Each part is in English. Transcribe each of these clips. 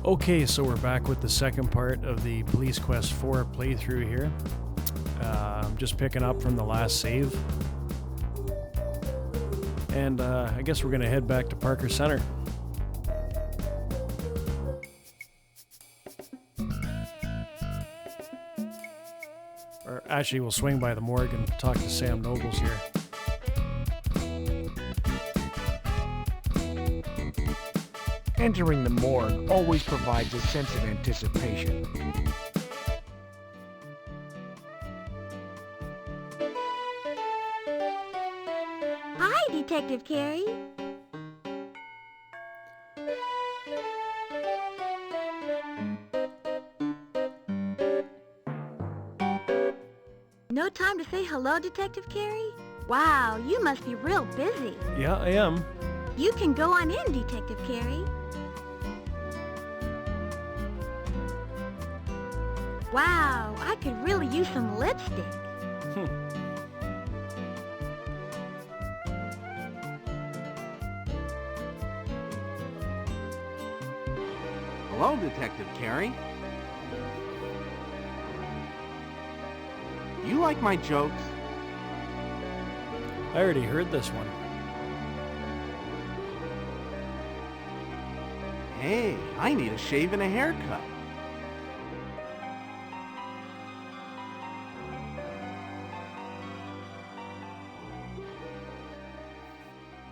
Okay, so we're back with the second part of the Police Quest 4 playthrough here. I'm just picking up from the last save. And I guess we're going to head back to Parker Center. Or actually, we'll swing by the morgue and talk to Sam Nobles here. Entering the morgue always provides a sense of anticipation. Hi, Detective Carey. No time to say hello, Detective Carey? Wow, you must be real busy. Yeah, I am. You can go on in, Detective Carey. Wow, I could really use some lipstick. Hello, Detective Carey. You like my jokes? I already heard this one. Hey, I need a shave and a haircut.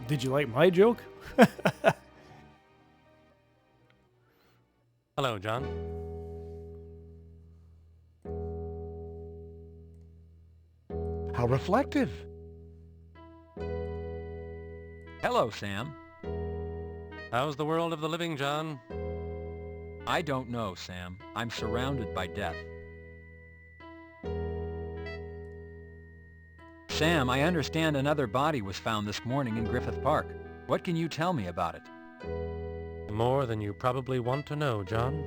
Did you like my joke? Hello, John. How reflective. Hello, Sam. How's the world of the living, John? I don't know, Sam. I'm surrounded by death. Sam, I understand another body was found this morning in Griffith Park. What can you tell me about it? More than you probably want to know, John.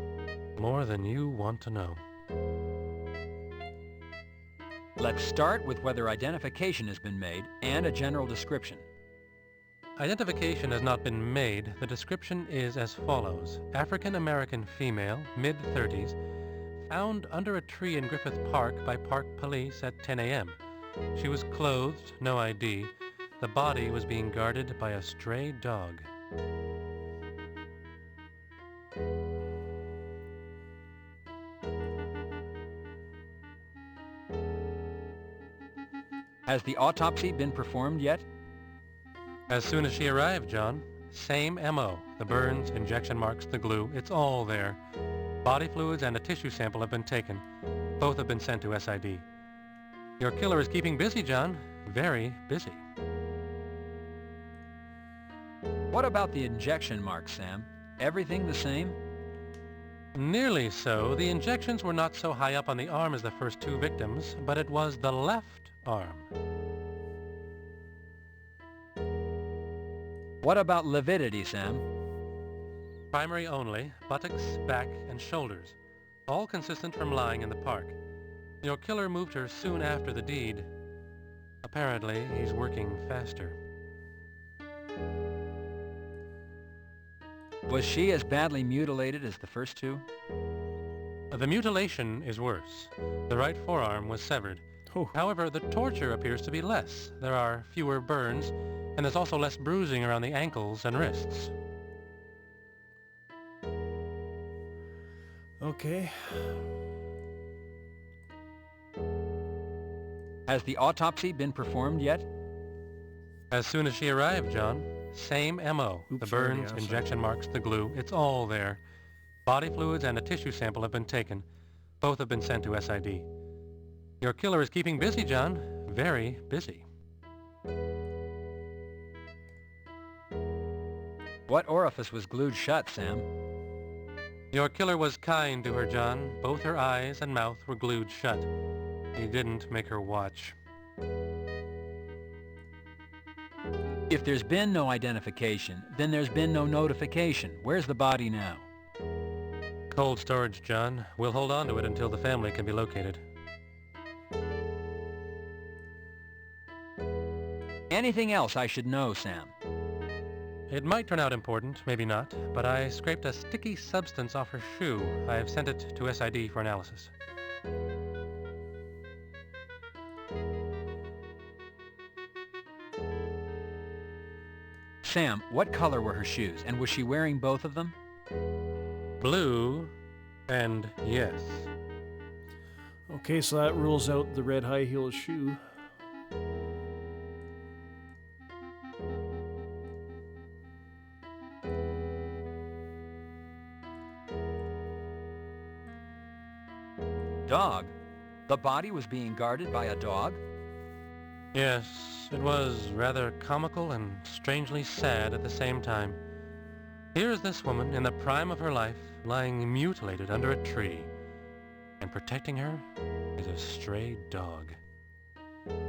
More than you want to know. Let's start with whether identification has been made and a general description. Identification has not been made. The description is as follows. African-American female, mid-30s, found under a tree in Griffith Park by Park Police at 10 a.m. She was clothed, no ID. The body was being guarded by a stray dog. Has the autopsy been performed yet? As soon as she arrived, John. Same M.O. The burns, injection marks, the glue, it's all there. Body fluids and a tissue sample have been taken. Both have been sent to SID. Your killer is keeping busy, John. Very busy. What about the injection marks, Sam? Everything the same? Nearly so. The injections were not so high up on the arm as the first two victims, but it was the left arm. What about lividity, Sam? Primary only, buttocks, back, and shoulders. All consistent from lying in the park. Your killer moved her soon after the deed. Apparently, he's working faster. Was she as badly mutilated as the first two? The mutilation is worse. The right forearm was severed. Oh. However, the torture appears to be less. There are fewer burns, and there's also less bruising around the ankles and wrists. Okay. Has the autopsy been performed yet? As soon as she arrived, John. Same M.O. Oops, The burns, already, injection marks, the glue, it's all there. Body fluids and a tissue sample have been taken. Both have been sent to SID. Your killer is keeping busy, John. Very busy. What orifice was glued shut, Sam? Your killer was kind to her, John. Both her eyes and mouth were glued shut. He didn't make her watch. If there's been no identification, then there's been no notification. Where's the body now? Cold storage, John. We'll hold on to it until the family can be located. Anything else I should know, Sam? It might turn out important, maybe not, but I scraped a sticky substance off her shoe. I've sent it to SID for analysis. Sam, what color were her shoes, and was she wearing both of them? Blue and yes. Okay, so that rules out the red high heel shoe. Dog? The body was being guarded by a dog? Yes, it was rather comical and strangely sad at the same time. Here's this woman in the prime of her life, lying mutilated under a tree, and protecting her is a stray dog.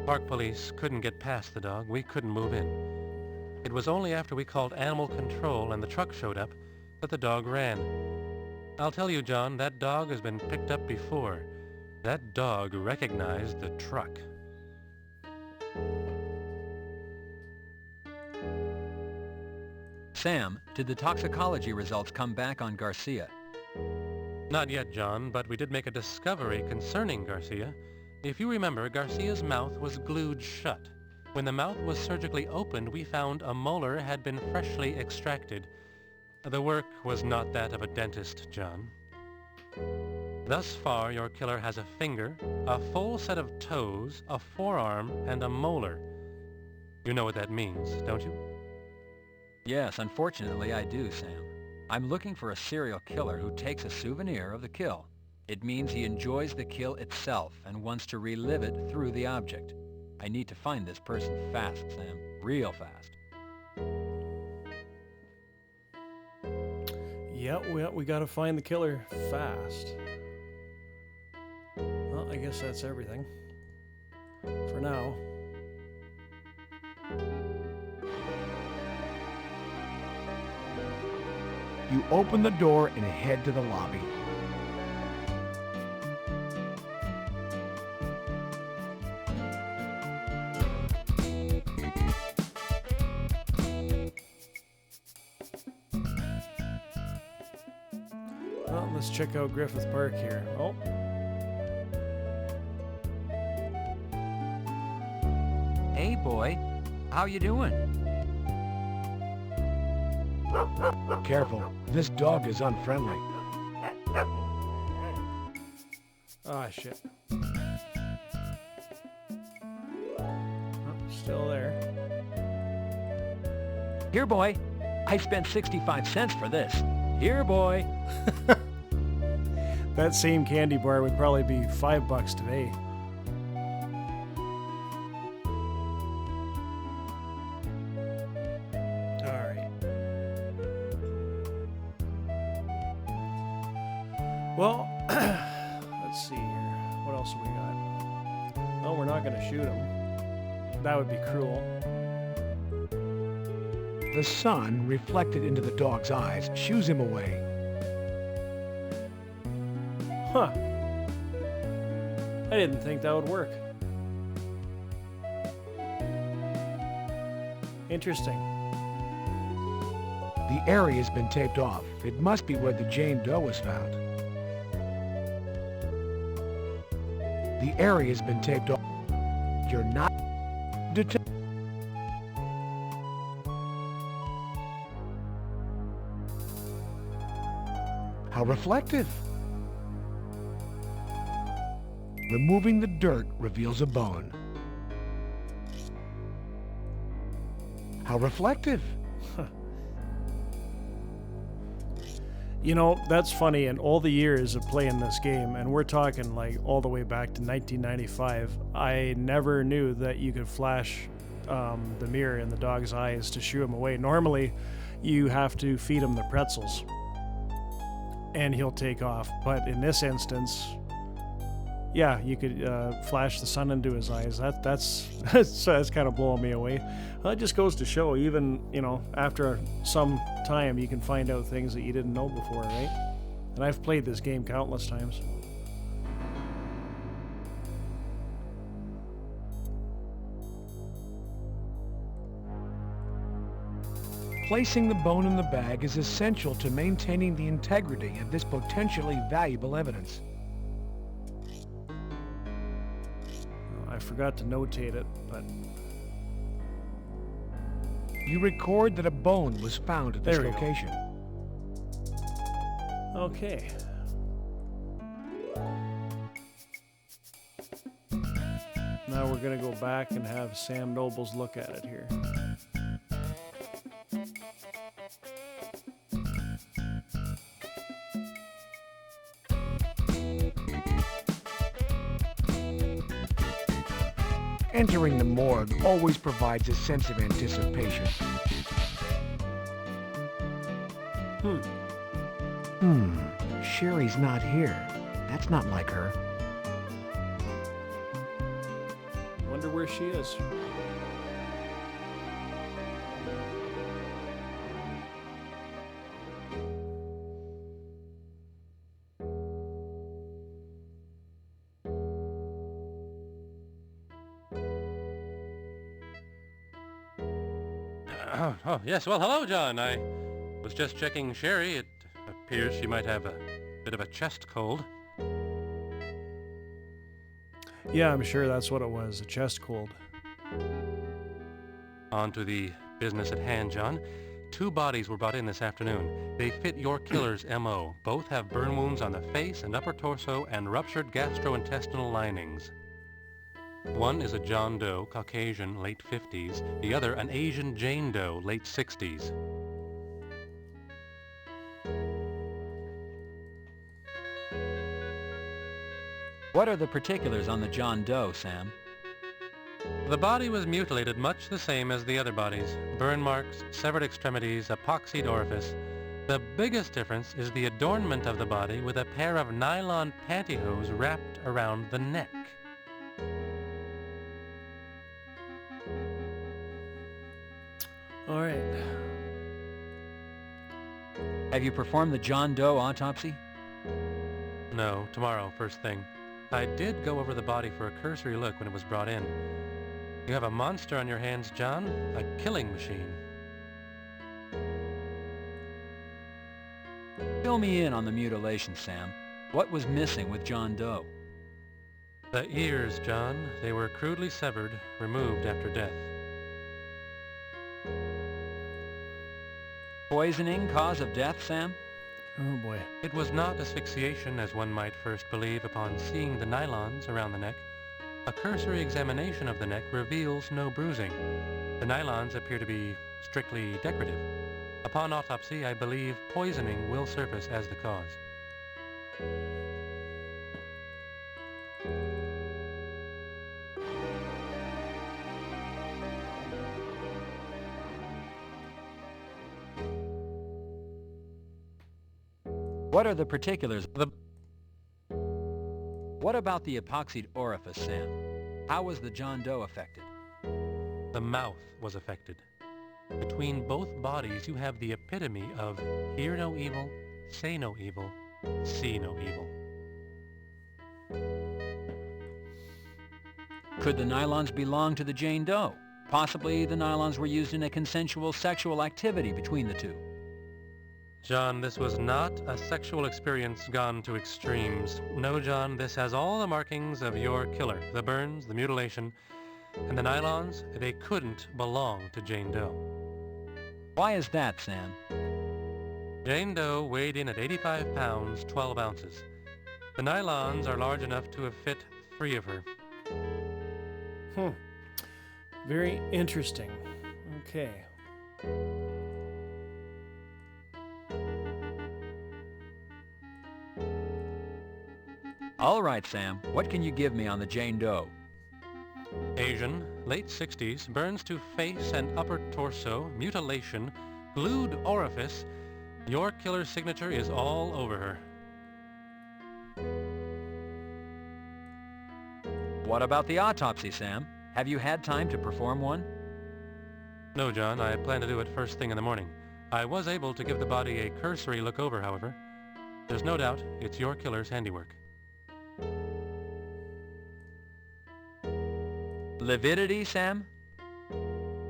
Park police couldn't get past the dog. We couldn't move in. It was only after we called animal control and the truck showed up that the dog ran. I'll tell you, John, that dog has been picked up before. That dog recognized the truck. Sam, did the toxicology results come back on Garcia? Not yet, John, but we did make a discovery concerning Garcia. If you remember, Garcia's mouth was glued shut. When the mouth was surgically opened, we found a molar had been freshly extracted. The work was not that of a dentist, John. Thus far, your killer has a finger, a full set of toes, a forearm, and a molar. You know what that means, don't you? Yes, unfortunately I do, Sam. I'm looking for a serial killer who takes a souvenir of the kill. It means he enjoys the kill itself and wants to relive it through the object. I need to find this person fast, Sam. Real fast. Yeah, we gotta find the killer fast. Well, I guess that's everything. For now. You open the door and head to the lobby. Well, let's check out Griffith Park here. Oh. Hey, boy. How you doing? Careful, this dog is unfriendly. Ah, shit. Oh, still there. Here, boy. I spent 65 cents for this. Here, boy. That same candy bar would probably be $5 today. Alright. Well, let's see here. What else have we got? Well, we're not going to shoot him. That would be cruel. The sun, reflected into the dog's eyes, shoos him away. Huh. I didn't think that would work. Interesting. The area has been taped off. It must be where the Jane Doe was found. The area has been taped off. You're not detected. How reflective. Removing the dirt reveals a bone. How reflective. You know, that's funny. In all the years of playing this game, and we're talking like all the way back to 1995, I never knew that you could flash the mirror in the dog's eyes to shoo him away. Normally, you have to feed him the pretzels, and he'll take off. But in this instance, yeah, you could flash the sun into his eyes. That's kind of blowing me away. Well, it just goes to show, even, you know, after some time, you can find out things that you didn't know before, right? And I've played this game countless times. Placing the bone in the bag is essential to maintaining the integrity of this potentially valuable evidence. I forgot to notate it, but You record that a bone was found at this There we go. location. okay. Now we're gonna go back and have Sam Nobles look at it here. Entering the morgue always provides a sense of anticipation. Sherry's not here. That's not like her. Wonder where she is. Oh, yes. Well, hello, John. I was just checking Sherry. It appears she might have a bit of a chest cold. Yeah, I'm sure that's what it was, a chest cold. On to the business at hand, John. 2 bodies were brought in this afternoon. They fit your killer's M.O. Both have burn wounds on the face and upper torso and ruptured gastrointestinal linings. One is a John Doe, Caucasian, late 50s. The other, an Asian Jane Doe, late 60s. What are the particulars on the John Doe, Sam? The body was mutilated much the same as the other bodies. Burn marks, severed extremities, epoxied orifice. The biggest difference is the adornment of the body with a pair of nylon pantyhose wrapped around the neck. All right. Have you performed the John Doe autopsy? No, tomorrow, first thing. I did go over the body for a cursory look when it was brought in. You have a monster on your hands, John. A killing machine. Fill me in on the mutilation, Sam. What was missing with John Doe? The ears, John. They were crudely severed, removed after death. Poisoning cause of death, Sam? Oh boy. It was not asphyxiation as one might first believe upon seeing the nylons around the neck. A cursory examination of the neck reveals no bruising. The nylons appear to be strictly decorative. Upon autopsy, I believe poisoning will surface as the cause. What are the particulars? What about the epoxied orifice, Sam? How was the John Doe affected? The mouth was affected. Between both bodies, you have the epitome of hear no evil, say no evil, see no evil. Could the nylons belong to the Jane Doe? Possibly the nylons were used in a consensual sexual activity between the two. John, this was not a sexual experience gone to extremes. No, John, this has all the markings of your killer. The burns, the mutilation, and the nylons, they couldn't belong to Jane Doe. Why is that, Sam? Jane Doe weighed in at 85 pounds, 12 ounces. The nylons are large enough to have fit 3 of her. Very interesting. Okay. All right, Sam. What can you give me on the Jane Doe? Asian, late 60s, burns to face and upper torso, mutilation, glued orifice. Your killer's signature is all over her. What about the autopsy, Sam? Have you had time to perform one? No, John, I plan to do it first thing in the morning. I was able to give the body a cursory look over, however. There's no doubt it's your killer's handiwork. Lividity, Sam?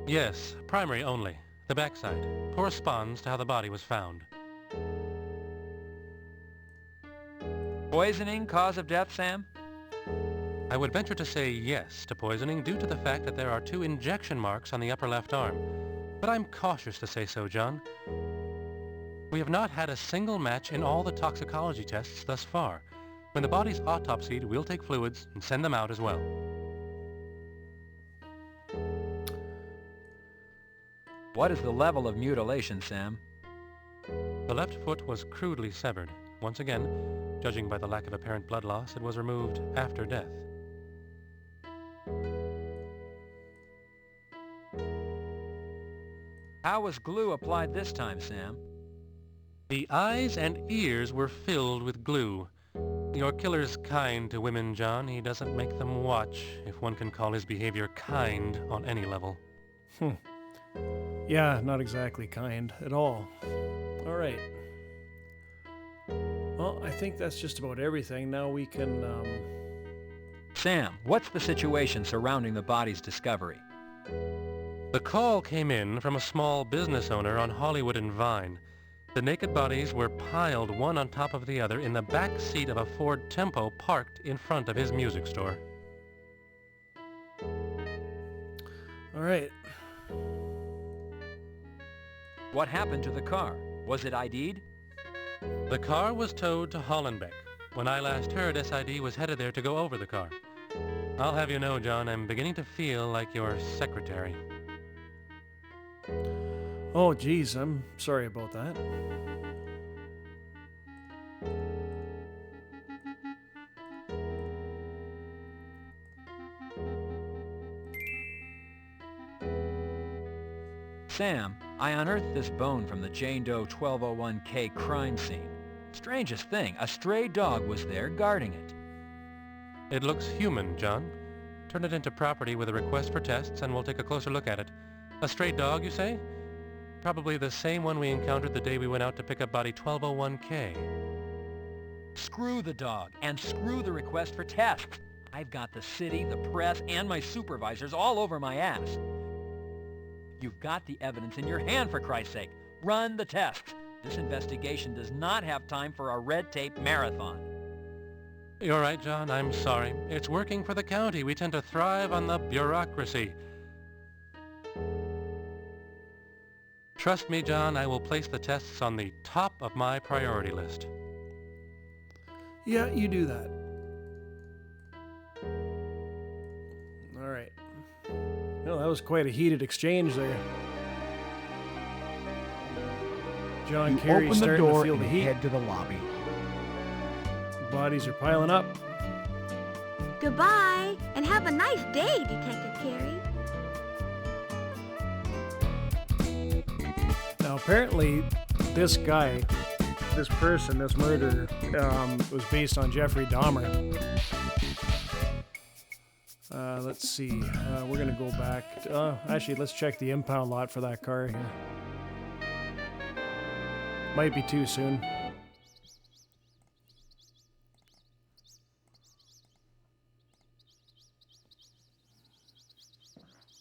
Yes, primary only. The backside corresponds to how the body was found. Poisoning cause of death, Sam? I would venture to say yes to poisoning due to the fact that there are 2 injection marks on the upper left arm. But I'm cautious to say so, John. We have not had a single match in all the toxicology tests thus far. When the body's autopsied, we'll take fluids and send them out as well. What is the level of mutilation, Sam? The left foot was crudely severed. Once again, judging by the lack of apparent blood loss, it was removed after death. How was glue applied this time, Sam? The eyes and ears were filled with glue. Your killer's kind to women, John. He doesn't make them watch, if one can call his behavior kind on any level. Yeah, not exactly kind at all. All right. Well, I think that's just about everything. Now we can, Sam, what's the situation surrounding the body's discovery? The call came in from a small business owner on Hollywood and Vine. The naked bodies were piled one on top of the other in the back seat of a Ford Tempo parked in front of his music store. all right. What happened to the car? Was it ID'd? The car was towed to Hollenbeck. When I last heard, SID was headed there to go over the car. I'll have you know, John, I'm beginning to feel like your secretary. Oh, geez, I'm sorry about that. Sam, I unearthed this bone from the Jane Doe 1201K crime scene. Strangest thing, a stray dog was there guarding it. It looks human, John. Turn it into property with a request for tests and we'll take a closer look at it. A stray dog, you say? Probably the same one we encountered the day we went out to pick up body 1201K. Screw the dog, and screw the request for tests. I've got the city, the press, and my supervisors all over my ass. You've got the evidence in your hand, for Christ's sake. Run the tests. This investigation does not have time for a red tape marathon. You're right, John. I'm sorry. It's working for the county. We tend to thrive on the bureaucracy. Trust me, John, I will place the tests on the top of my priority list. Yeah, you do that. All right. Well, that was quite a heated exchange there. John You Kerry open the starting to door feel and the heat. head to the lobby. Bodies are piling up. Goodbye, and have a nice day, Detective Carey. Now, apparently, this guy, this person, this murder, was based on Jeffrey Dahmer. Let's see. We're going to go back. Actually, let's check the impound lot for that car here. Might be too soon.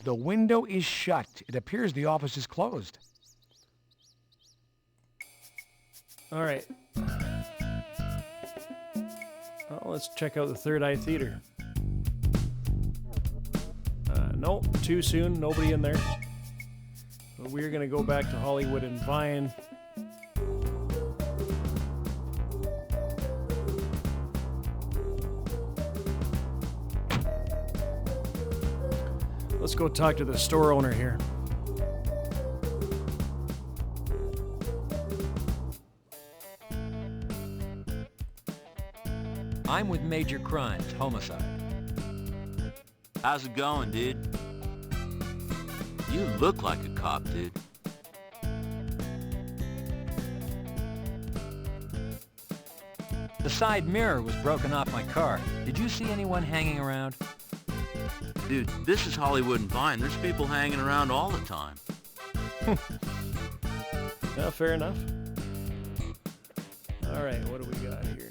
The window is shut. It appears the office is closed. All right. Well, let's check out the Third Eye Theater. Nope, too soon. Nobody in there. But we're going to go back to Hollywood and Vine. Let's go talk to the store owner here. I'm with Major Crimes, Homicide. How's it going, dude? You look like a cop, dude. The side mirror was broken off my car. Did you see anyone hanging around? Dude, this is Hollywood and Vine. There's people hanging around all the time. Yeah, fair enough. All right, what do we got here?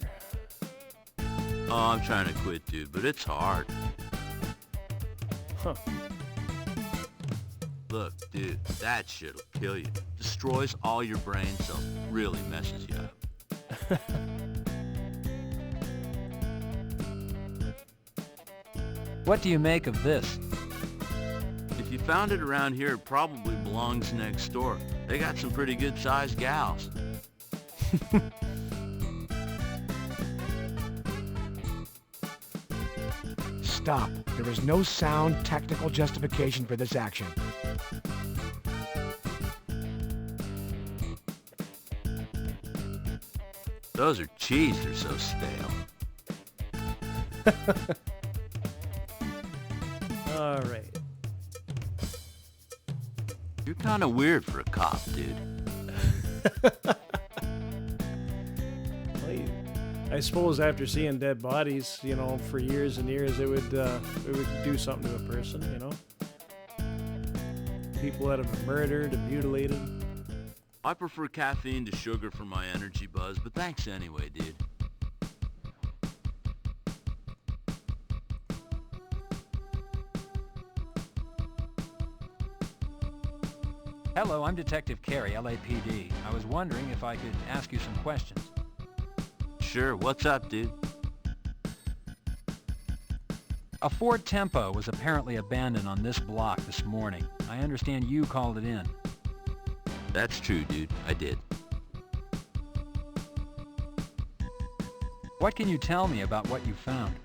Oh, I'm trying to quit, dude, but it's hard. Huh. Look, dude, that shit'll kill you. Destroys all your brain cells. Really messes you up. What do you make of this? If you found it around here, it probably belongs next door. They got some pretty good-sized gals. Stop. There is no sound technical justification for this action. Those are cheese, they're so stale. All right. You're kind of weird for a cop, dude. Well, I suppose after seeing dead bodies, you know, for years and years, it would do something to a person, you know. People that have been murdered and mutilated. I prefer caffeine to sugar for my energy buzz, but thanks anyway, dude. Hello, I'm Detective Carey, LAPD. I was wondering if I could ask you some questions. Sure, what's up, dude? A Ford Tempo was apparently abandoned on this block this morning. I understand you called it in. That's true, dude. I did. What can you tell me about what you found?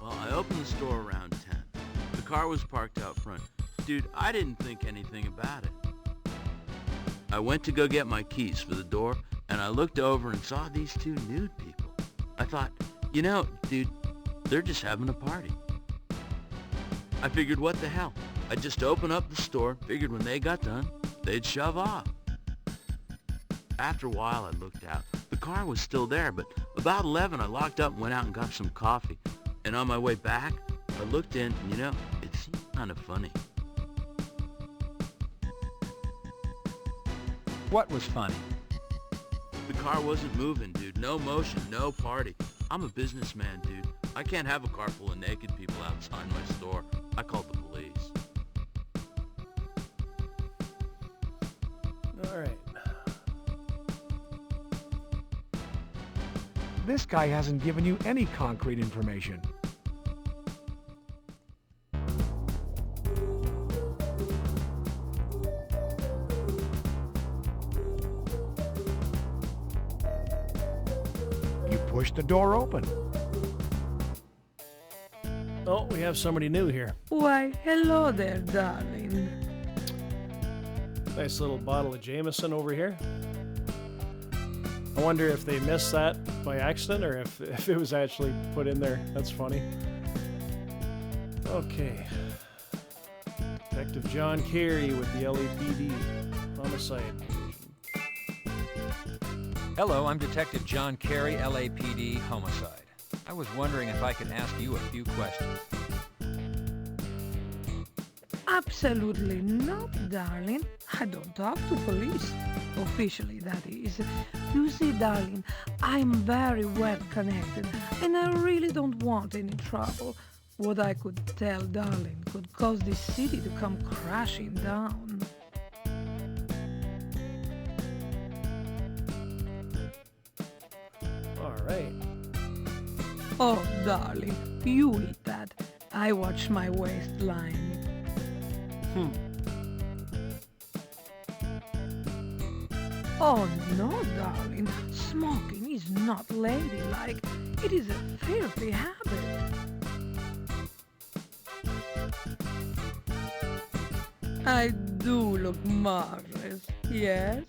Well, I opened the store around 10. The car was parked out front. Dude, I didn't think anything about it. I went to go get my keys for the door, and I looked over and saw these two nude people. I thought, you know, dude, they're just having a party. I figured, what the hell? I'd just open up the store, figured when they got done, they'd shove off. After a while, I looked out. The car was still there, but about 11, I locked up and went out and got some coffee. And on my way back, I looked in, and you know, it seemed kind of funny. What was funny? The car wasn't moving, dude. No motion, no party. I'm a businessman, dude. I can't have a car full of naked people outside my store. I called the police. All right. This guy hasn't given you any concrete information. You pushed the door open. Oh, we have somebody new here. Why, hello there, darling. Nice little bottle of Jameson over here. I wonder if they missed that by accident or if it was actually put in there. That's funny. Okay. Detective John Carey with the LAPD Homicide Division. Hello, I'm Detective John Carey, LAPD Homicide. I was wondering if I could ask you a few questions. Absolutely not, darling. I don't talk to police. Officially, that is. You see, darling, I'm very well connected, and I really don't want any trouble. What I could tell, darling, could cause this city to come crashing down. All right. Oh, darling, you eat that. I watch my waistline. Oh, no, darling. Smoking is not ladylike. It is a filthy habit. I do look marvelous, yes?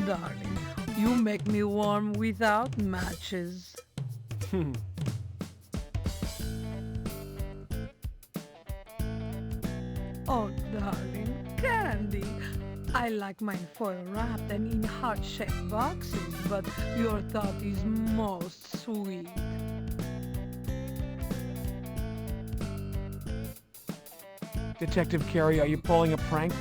Darling, you make me warm without matches. Oh, darling, candy. I like mine foil wrapped and in heart-shaped boxes, but your thought is most sweet. Detective Carey, are you pulling a prank?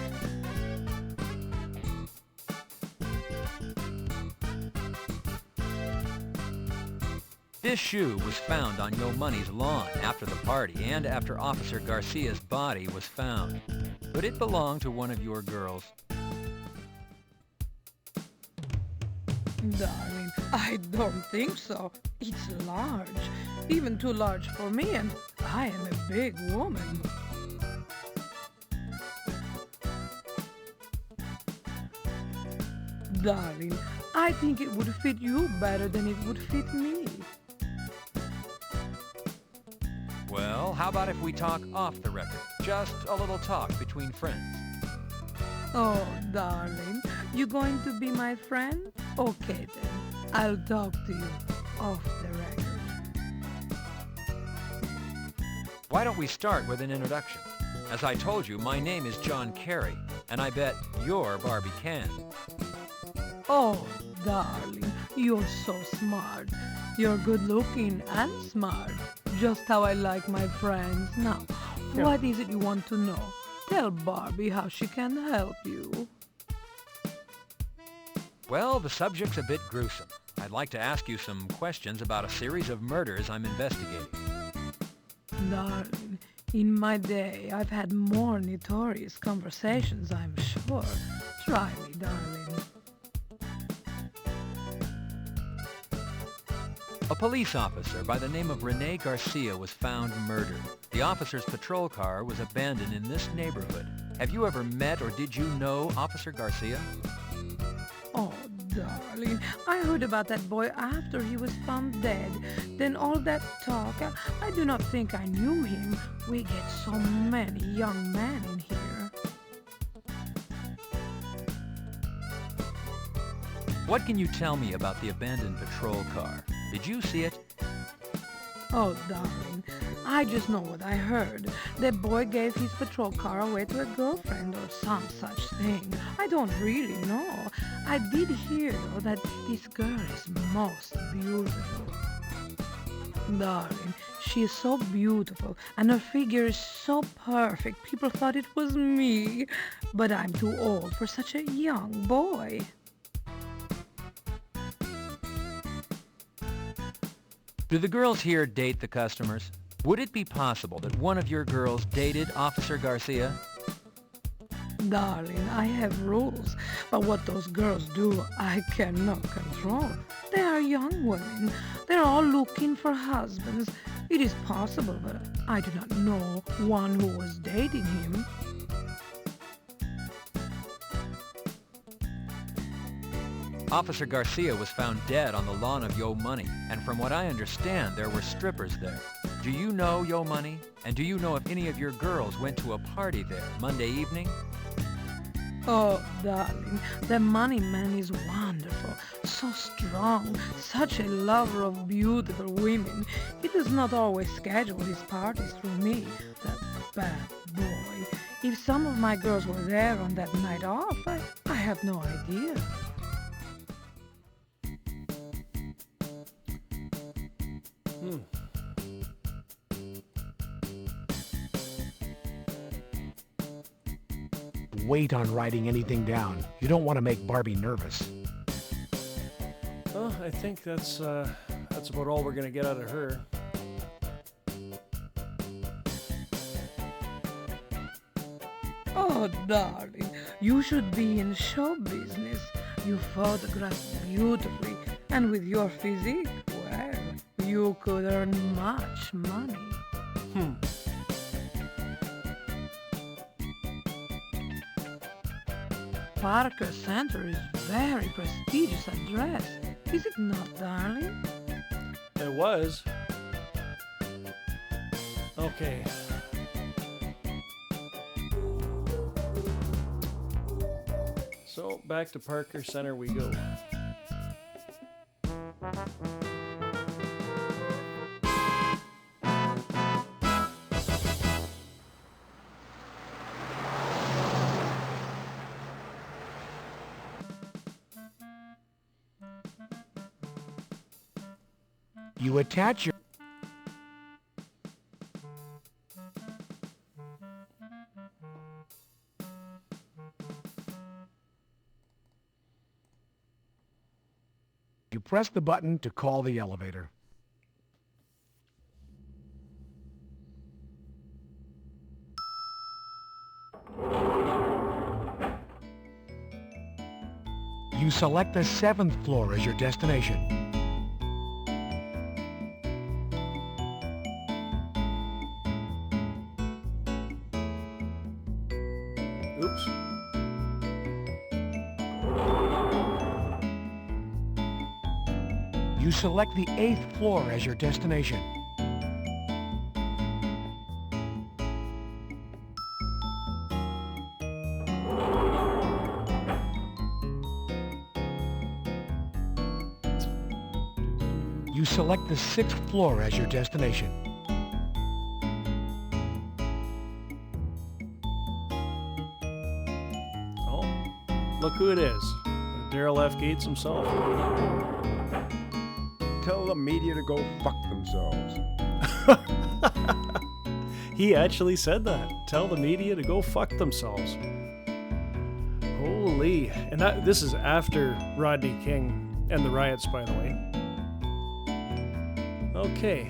This shoe was found on Yo Money's lawn after the party and after Officer Garcia's body was found. Could it belong to one of your girls? Darling, I don't think so. It's large, even too large for me, and I am a big woman. Darling, I think it would fit you better than it would fit me. Well, how about if we talk off the record? Just a little talk between friends. Oh, darling, you going to be my friend? Okay then, I'll talk to you off the record. Why don't we start with an introduction? As I told you, my name is John Kerry, and I bet you're Barbie Can. Oh, darling, you're so smart. You're good looking and smart. Just how I like my friends. Now, what is it you want to know? Tell Barbie how she can help you. Well, the subject's a bit gruesome. I'd like to ask you some questions about a series of murders I'm investigating. Darling, in my day, I've had more notorious conversations, I'm sure. Try me, darling. A police officer by the name of Rene Garcia was found murdered. The officer's patrol car was abandoned in this neighborhood. Have you ever met or did you know Officer Garcia? Oh, darling, I heard about that boy after he was found dead. Then all that talk, I do not think I knew him. We get so many young men in here. What can you tell me about the abandoned patrol car? Did you see it? Oh, darling, I just know what I heard. The boy gave his patrol car away to a girlfriend or some such thing. I don't really know. I did hear, though, that this girl is most beautiful. Darling, she is so beautiful, and her figure is so perfect. People thought it was me, but I'm too old for such a young boy. Do the girls here date the customers? Would it be possible that one of your girls dated Officer Garcia? Darling, I have rules, but what those girls do, I cannot control. They are young women. They're all looking for husbands. It is possible, but I do not know one who was dating him. Officer Garcia was found dead on the lawn of Yo Money, and from what I understand, there were strippers there. Do you know Yo Money? And do you know if any of your girls went to a party there Monday evening? Oh, darling, the money man is wonderful, so strong, such a lover of beautiful women. He does not always schedule his parties through me, that bad boy. If some of my girls were there on that night off, I have no idea. Wait on writing anything down. You don't want to make Barbie nervous. Well, I think that's about all we're gonna get out of her. Oh, darling, you should be in show business. You photograph beautifully, and with your physique, well, you could earn much money. Parker Center is very prestigious address, is it not, darling? It was. Okay. So back to Parker Center we go. You attach your... You press the button to call the elevator. You select the 7th floor as your destination. Oops. You select the 8th floor as your destination. You select the 6th floor as your destination. Oh, look who it is. Daryl F. Gates himself. Tell the media to go fuck themselves. He actually said that. Tell the media to go fuck themselves. Holy. And this is after Rodney King and the riots, by the way. Okay.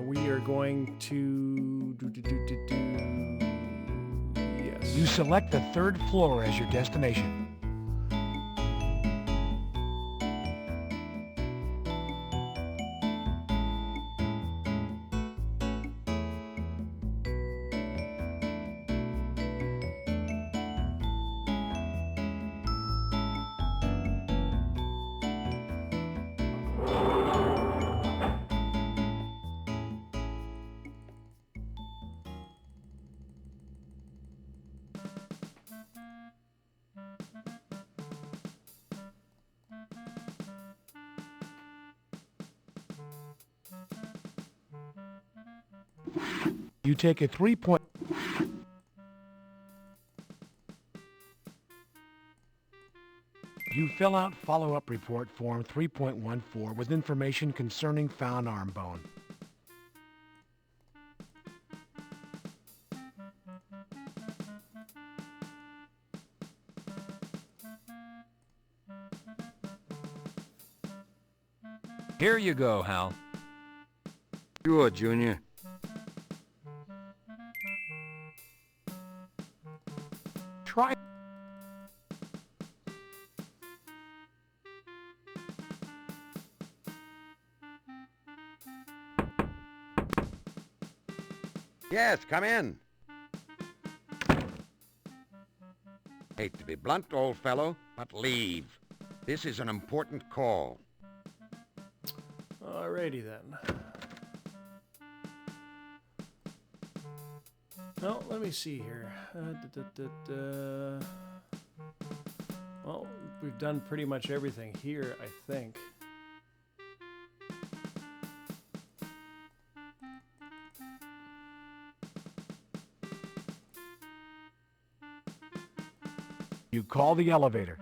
We are going to Yes. You select the 3rd floor as your destination. You take a 3-point... You fill out follow-up report form 3.14 with information concerning found arm bone. Here you go, Hal. Sure, Junior. Try... Yes, come in. Hate to be blunt, old fellow, but leave. This is an important call. Alrighty then. Well, let me see here. Well, we've done pretty much everything here, I think. You call the elevator.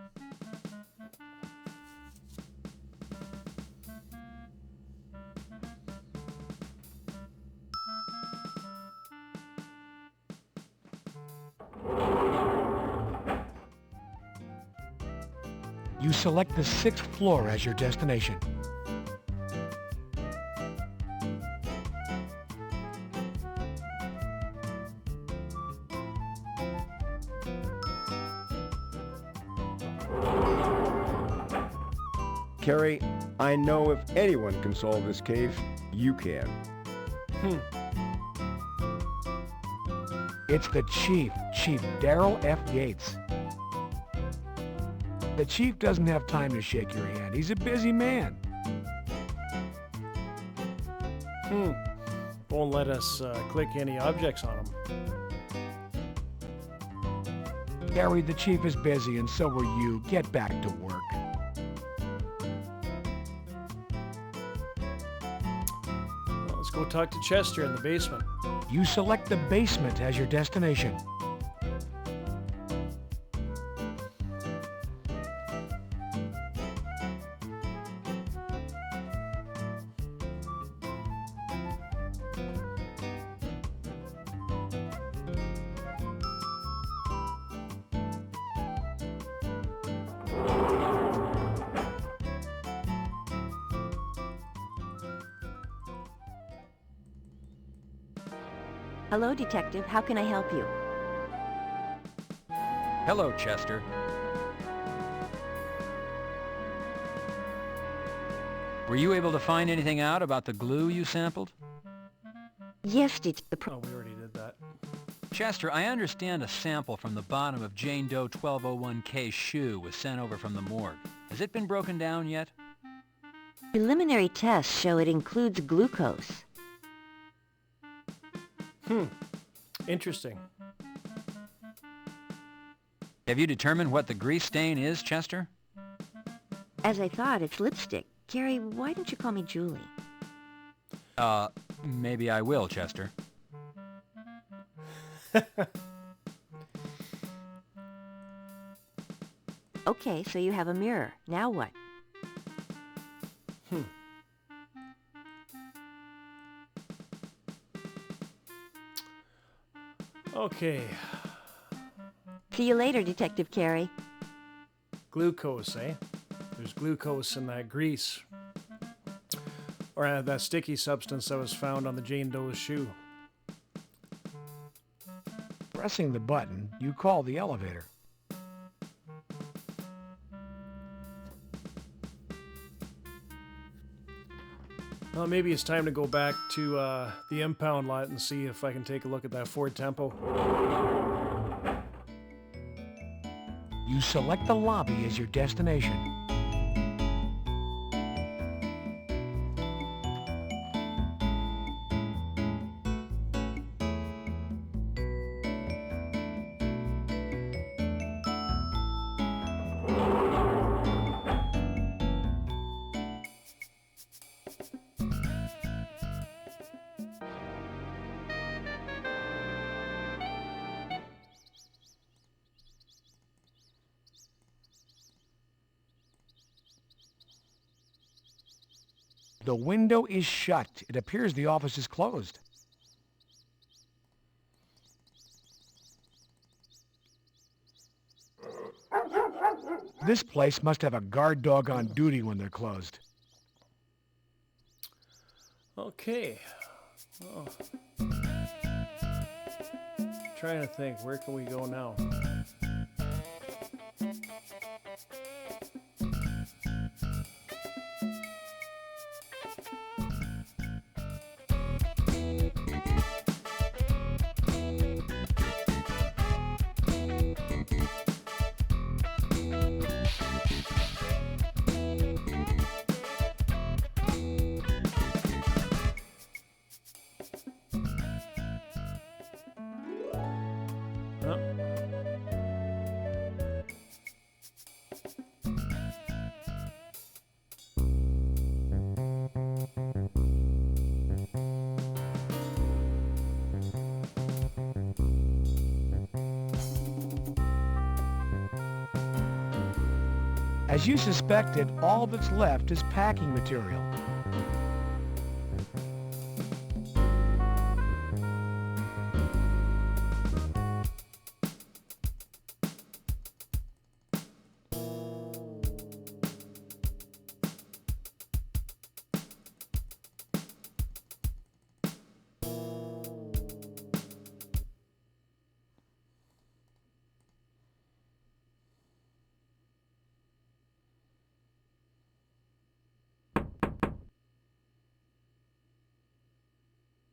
You select the 6th floor as your destination. Carrie, I know if anyone can solve this case, you can. It's the Chief, Chief Daryl F. Gates. The Chief doesn't have time to shake your hand. He's a busy man. Won't let us click any objects on him. Gary, the Chief is busy, and so are you. Get back to work. Well, let's go talk to Chester in the basement. You select the basement as your destination. Hello, Detective. How can I help you? Hello, Chester. Were you able to find anything out about the glue you sampled? Yes, Oh, we already did that. Chester, I understand a sample from the bottom of Jane Doe 1201K's shoe was sent over from the morgue. Has it been broken down yet? preliminary tests show it includes glucose. Interesting. Have you determined what the grease stain is, Chester? As I thought, it's lipstick. Carrie, why don't you call me Julie? Maybe I will, Chester. Okay, so you have a mirror. Now what? Okay. See you later, Detective Carey. Glucose, eh? There's glucose in that grease. Or that sticky substance that was found on the Jane Doe's shoe. Pressing the button, you call the elevator. Well, maybe it's time to go back to the impound lot and see if I can take a look at that Ford Tempo. You select the lobby as your destination. The window is shut. It appears the office is closed. This place must have a guard dog on duty when they're closed. Okay. Oh. Trying to think, where can we go now? As you suspected, all that's left is packing material.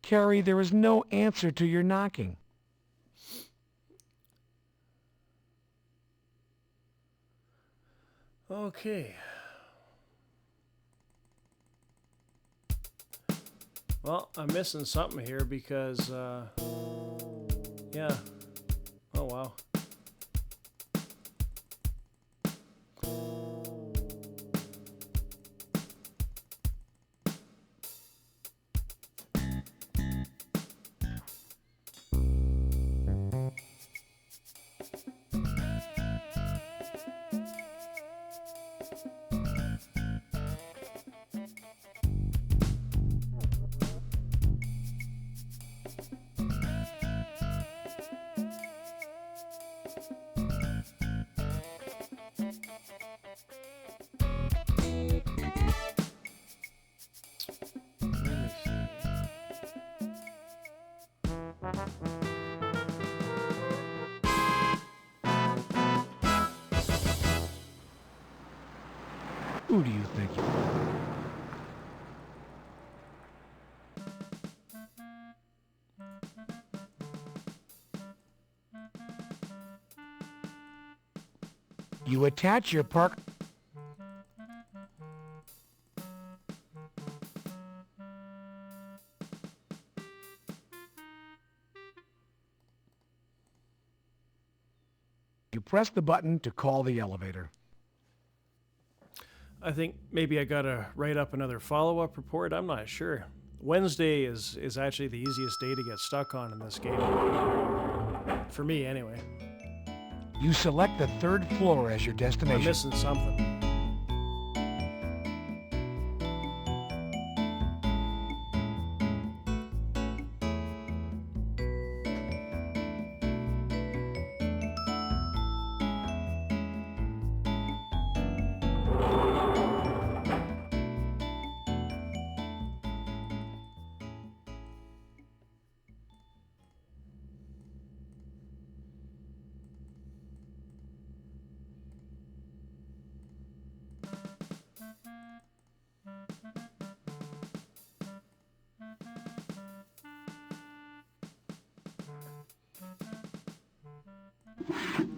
Carrie, there is no answer to your knocking. Okay. Well, I'm missing something here because, yeah. Oh, wow. Who do you think you are? You attach your park... You press the button to call the elevator. I think maybe I gotta write up another follow-up report. I'm not sure. Wednesday is actually the easiest day to get stuck on in this game. For me, anyway. You select the 3rd floor as your destination. I'm missing something.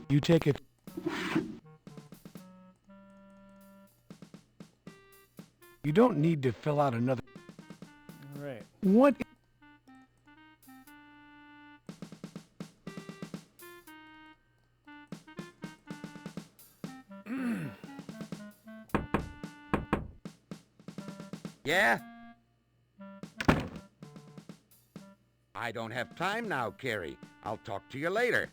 You take it. You don't need to fill out another... All right. What? Yeah? I don't have time now, Carrie. I'll talk to you later.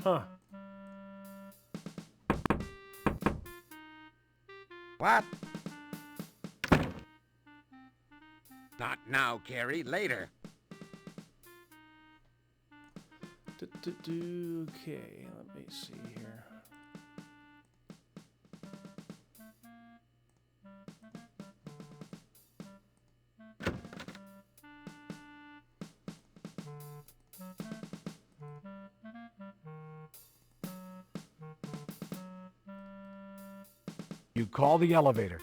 Huh. What? Not now, Carrie. Later. Okay, let me see here. You call the elevator.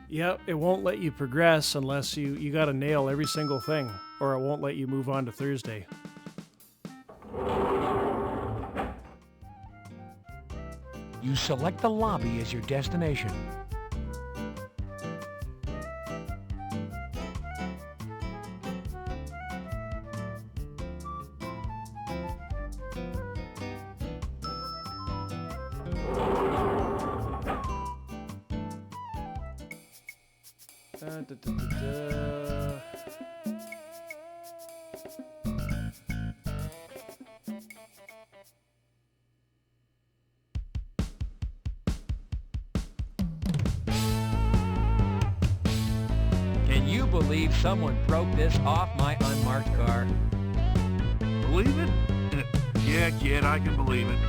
Yep, it won't let you progress unless you got to nail every single thing, or it won't let you move on to Thursday. You select the lobby as your destination. Can you believe someone broke this off my unmarked car? Believe it? Yeah, kid, I can believe it.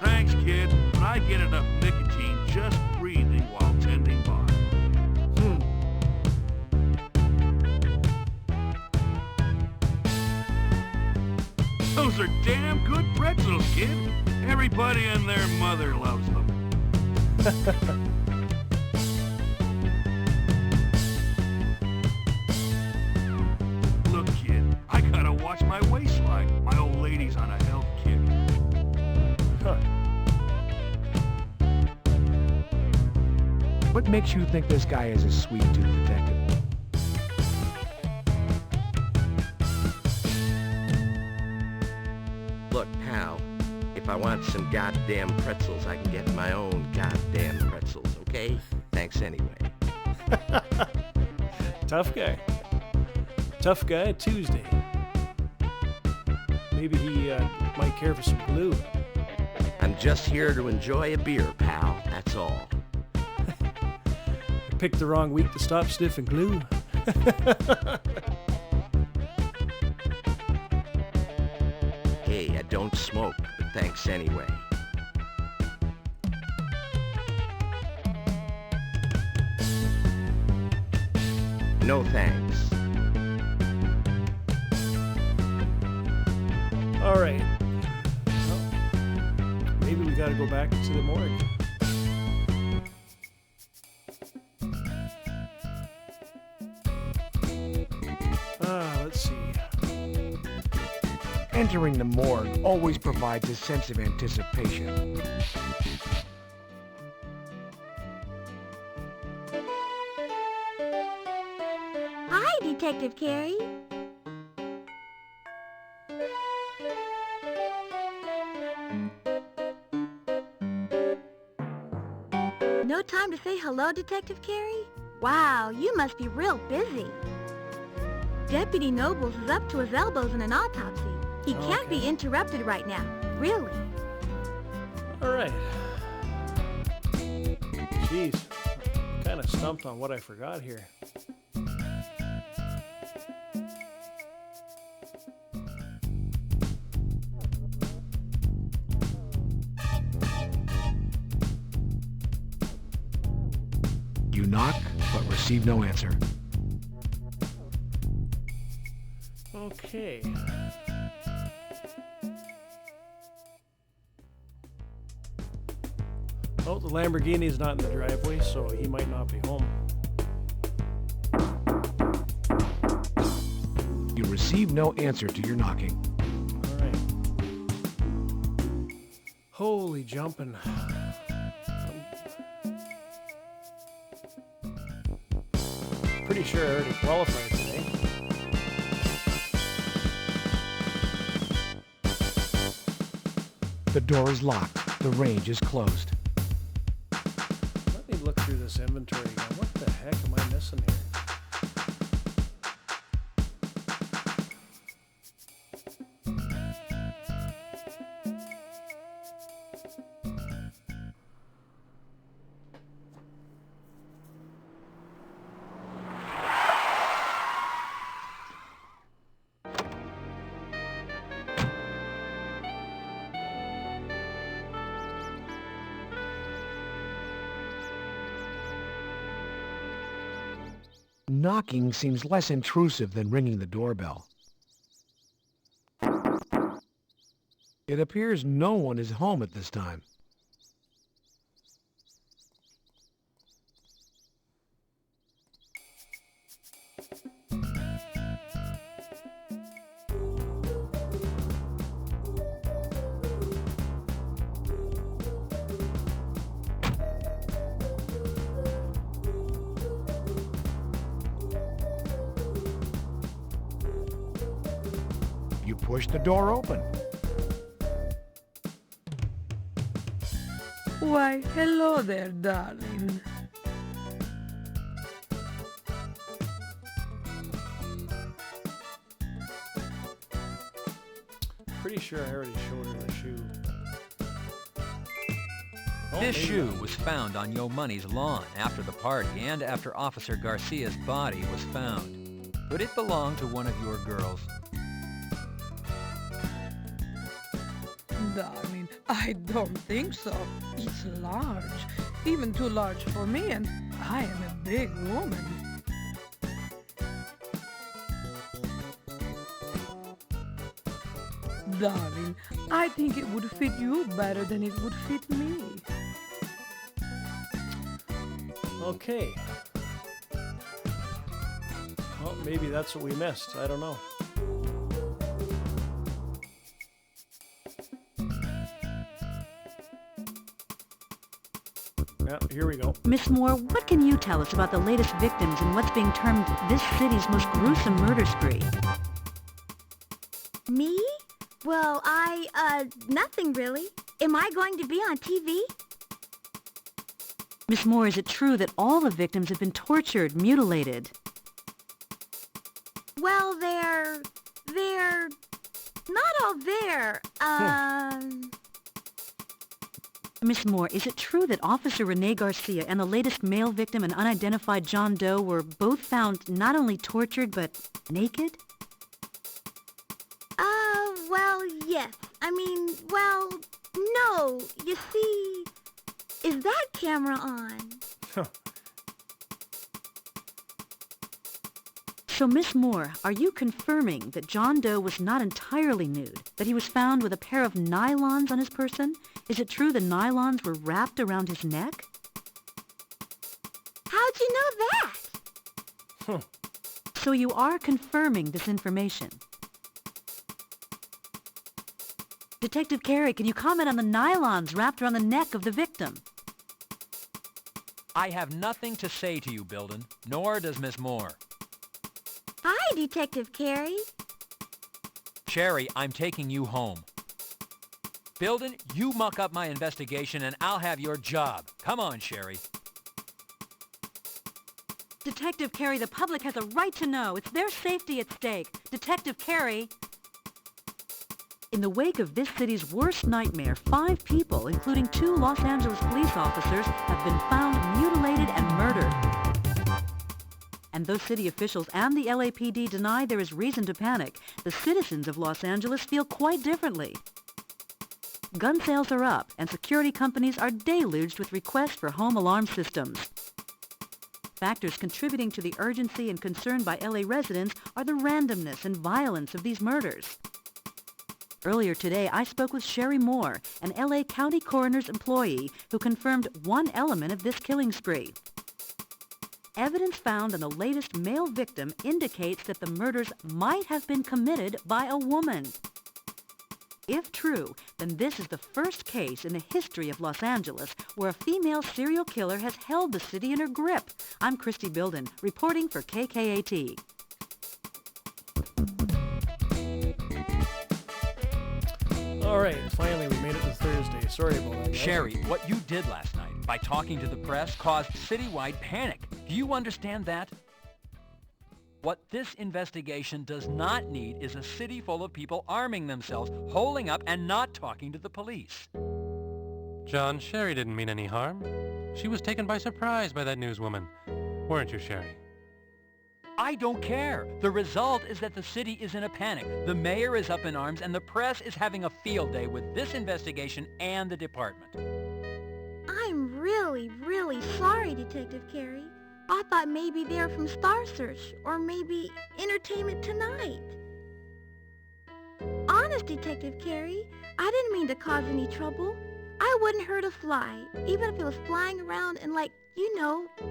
Thanks, kid, but I get enough nicotine just breathing while tending bar. Those are damn good pretzels, kid. Everybody and their mother loves them. Look, kid, I gotta watch my waistline. My old lady's on a health kick. What makes you think this guy is a sweet-tooth detective? Look, pal, if I want some goddamn pretzels, I can get my own goddamn pretzels, okay? Thanks anyway. Tough guy. Tough guy Tuesday. Maybe he might care for some glue. I'm just here to enjoy a beer, pal, that's all. I picked the wrong week to stop sniffing glue. Hey, I don't smoke, but thanks anyway. No thanks. All right. Well, maybe we gotta go back to the morgue. Let's see. Entering the morgue always provides a sense of anticipation. Hi, Detective Carey. No time to say hello, Detective Carey? Wow, you must be real busy. Deputy Nobles is up to his elbows in an autopsy. He can't be interrupted right now. Really. All right. Jeez. Kind of stumped on what I forgot here. You knock, but receive no answer. Okay. Oh, the Lamborghini's not in the driveway, so he might not be home. You receive no answer to your knocking. All right. Holy jumping. Pretty sure I already qualified today. The door is locked. The range is closed. Let me look through this inventory again. What the heck am I missing here? Knocking seems less intrusive than ringing the doorbell. It appears no one is home at this time. You push the door open. Why, hello there, darling. Pretty sure I already showed her the shoe. Oh, This maybe shoe not. was found on Yo Money's lawn after the party and after Officer Garcia's body was found. Could it belong to one of your girls? Darling, I don't think so. It's large. Even too large for me, and I am a big woman. Darling, I think it would fit you better than it would fit me. Okay. Well, maybe that's what we missed. I don't know. Yeah, here we go. Miss Moore, what can you tell us about the latest victims in what's being termed this city's most gruesome murder spree? Me? Well, nothing really. Am I going to be on TV? Miss Moore, is it true that all the victims have been tortured, mutilated? Well, they're not all there. Miss Moore, is it true that Officer Rene Garcia and the latest male victim, an unidentified John Doe, were both found not only tortured, but naked? Well, yes. I mean, well, no. You see, is that camera on? So, Miss Moore, are you confirming that John Doe was not entirely nude, that he was found with a pair of nylons on his person? Is it true the nylons were wrapped around his neck? How'd you know that? So you are confirming this information. Detective Carey, can you comment on the nylons wrapped around the neck of the victim? I have nothing to say to you, Bilden, nor does Miss Moore. Hi, Detective Carey. Sherry, I'm taking you home. Bilden, you muck up my investigation and I'll have your job. Come on, Sherry. Detective Carey, the public has a right to know. It's their safety at stake. Detective Carey. In the wake of this city's worst nightmare, 5 people, including 2 Los Angeles police officers, have been found mutilated and murdered. And though city officials and the LAPD deny there is reason to panic, the citizens of Los Angeles feel quite differently. Gun sales are up, and security companies are deluged with requests for home alarm systems. Factors contributing to the urgency and concern by LA residents are the randomness and violence of these murders. Earlier today, I spoke with Sherry Moore, an LA County Coroner's employee who confirmed one element of this killing spree. Evidence found on the latest male victim indicates that the murders might have been committed by a woman. If true, then this is the first case in the history of Los Angeles where a female serial killer has held the city in her grip. I'm Christy Bilden, reporting for KKAT. All right, finally we made it to Thursday. Sorry about that, guys. Sherry, what you did last night by talking to the press caused citywide panic. Do you understand that? What this investigation does not need is a city full of people arming themselves, holding up, and not talking to the police. John, Sherry didn't mean any harm. She was taken by surprise by that newswoman. Weren't you, Sherry? I don't care. The result is that the city is in a panic. The mayor is up in arms, and the press is having a field day with this investigation and the department. I'm really, really sorry, Detective Carey. I thought maybe they're from Star Search, or maybe Entertainment Tonight. Honest, Detective Carey, I didn't mean to cause any trouble. I wouldn't hurt a fly, even if it was flying around and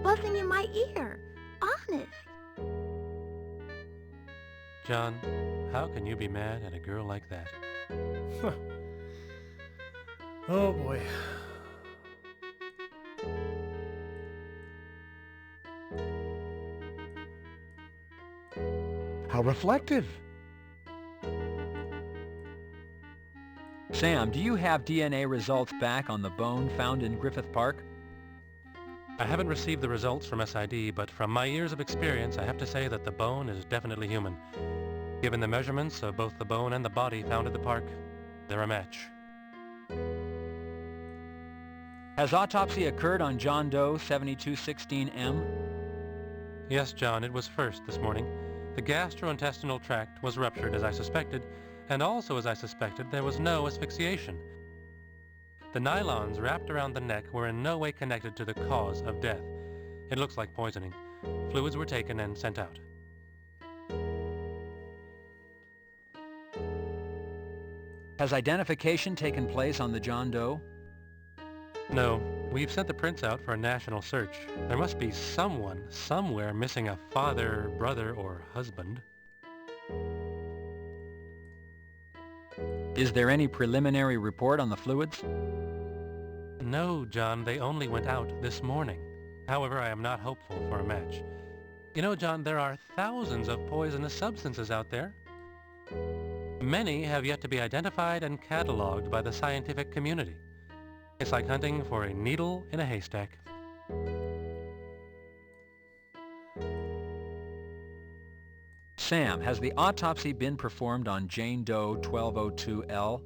buzzing in my ear. Honest. John, how can you be mad at a girl like that? Oh boy. How reflective. Sam, do you have DNA results back on the bone found in Griffith Park? I haven't received the results from SID, but from my years of experience, I have to say that the bone is definitely human. Given the measurements of both the bone and the body found at the park, they're a match. Has autopsy occurred on John Doe 7216M? Yes, John, it was first this morning. The gastrointestinal tract was ruptured as I suspected, and also as I suspected, there was no asphyxiation. The nylons wrapped around the neck were in no way connected to the cause of death. It looks like poisoning. Fluids were taken and sent out. Has identification taken place on the John Doe? No, we've sent the prints out for a national search. There must be someone, somewhere, missing a father, brother, or husband. Is there any preliminary report on the fluids? No, John, they only went out this morning. However, I am not hopeful for a match. You know, John, there are thousands of poisonous substances out there. Many have yet to be identified and cataloged by the scientific community. It's like hunting for a needle in a haystack. Sam, has the autopsy been performed on Jane Doe 1202L?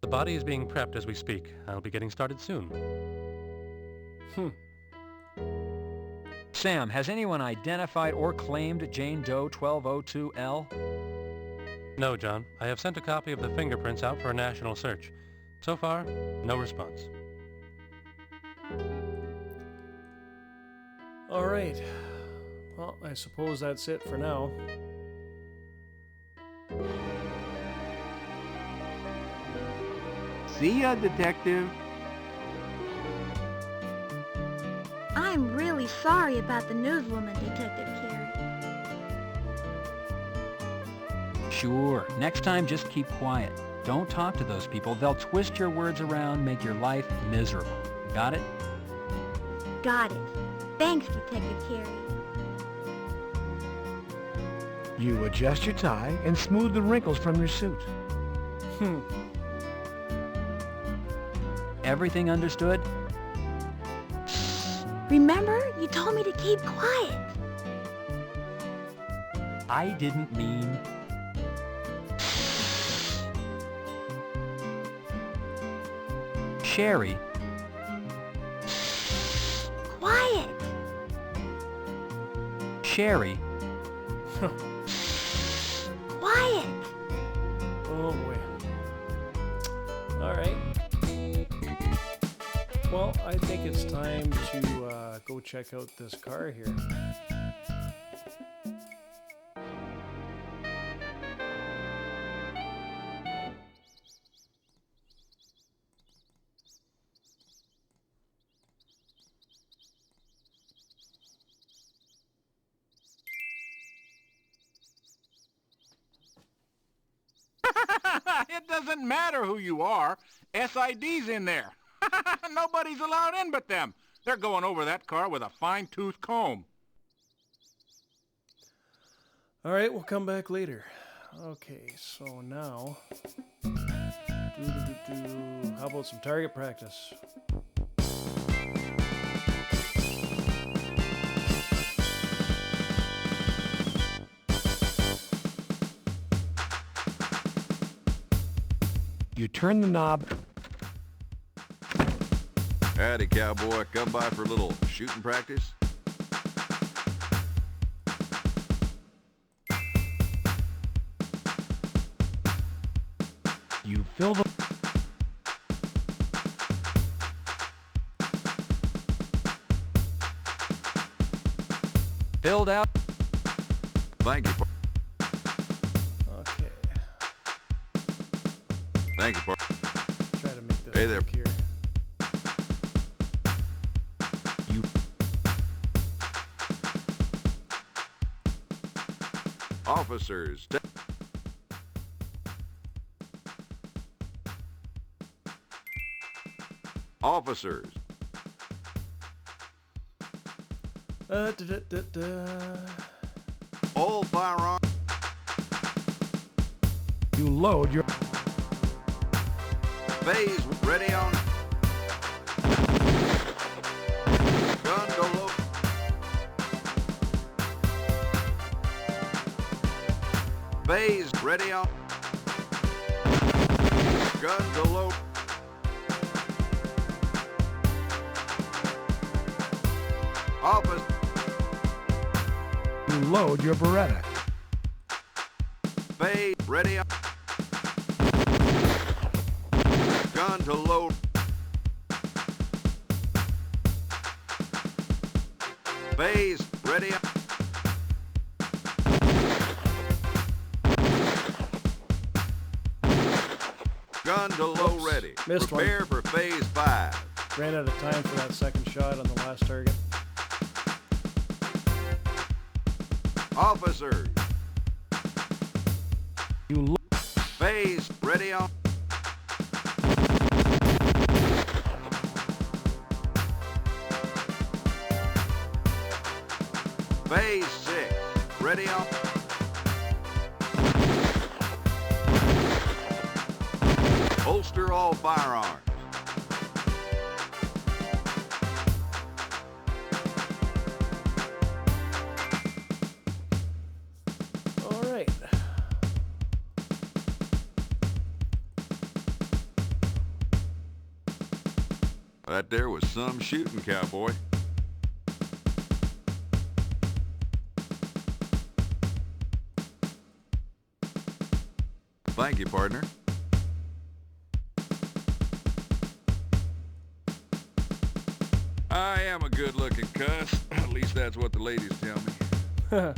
The body is being prepped as we speak. I'll be getting started soon. Sam, has anyone identified or claimed Jane Doe 1202L? No, John. I have sent a copy of the fingerprints out for a national search. So far, no response. All right. Well, I suppose that's it for now. See ya, Detective. I'm really sorry about the newswoman, Detective Carey. Sure. Next time, just keep quiet. Don't talk to those people. They'll twist your words around, make your life miserable. Got it? Got it. Thanks, Detective Carey. You adjust your tie and smooth the wrinkles from your suit. Everything understood? Remember, you told me to keep quiet. I didn't mean... Sherry. Quiet. Sherry. Quiet. Oh boy. All right. Well, I think it's time to go check out this car here. It doesn't matter who you are. SID's in there. Nobody's allowed in but them. They're going over that car with a fine-tooth comb. All right, we'll come back later. Okay, so now... How about some target practice? You turn the knob. Howdy, cowboy. Come by for a little shooting practice? You fill the... Filled out. Thank you. Okay. Thank you, partner. Try to make this Hey there. work here. Officers. Officers. All firearms. You load your... Phase ready on. Gun go low. Phase ready on. Gun go low. Office. You load your Beretta. Phase ready on. Gun to load. Phase ready up. Gun to low ready. Missed Prepare for phase 5. Ran out of time for that second shot on the last target. Officers. You Phase ready on. Phase 6 ready on. Holster all firearms. All right. That there was some shooting, cowboy. Thank you, partner. I am a good-looking cuss. At least that's what the ladies tell me. All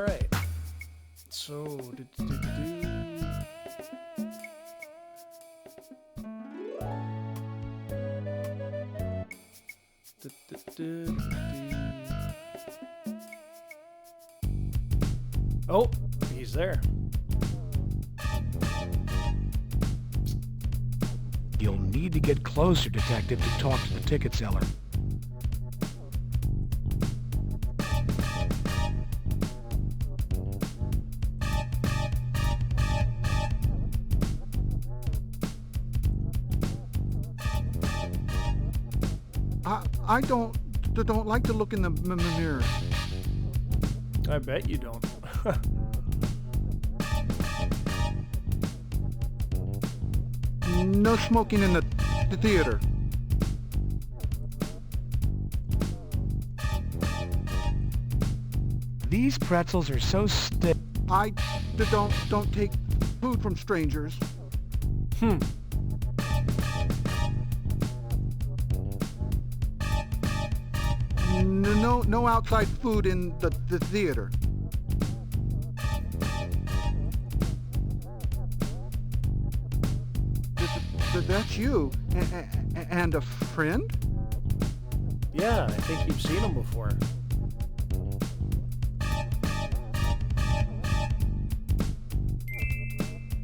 right. So, oh, he's there. You'll need to get closer, Detective, to talk to the ticket seller. I don't like to look in the mirror. I bet you don't. No smoking in the theater. These pretzels are so stiff. I don't take food from strangers. No outside food in the theater. That's you. And a friend? Yeah, I think you've seen him before.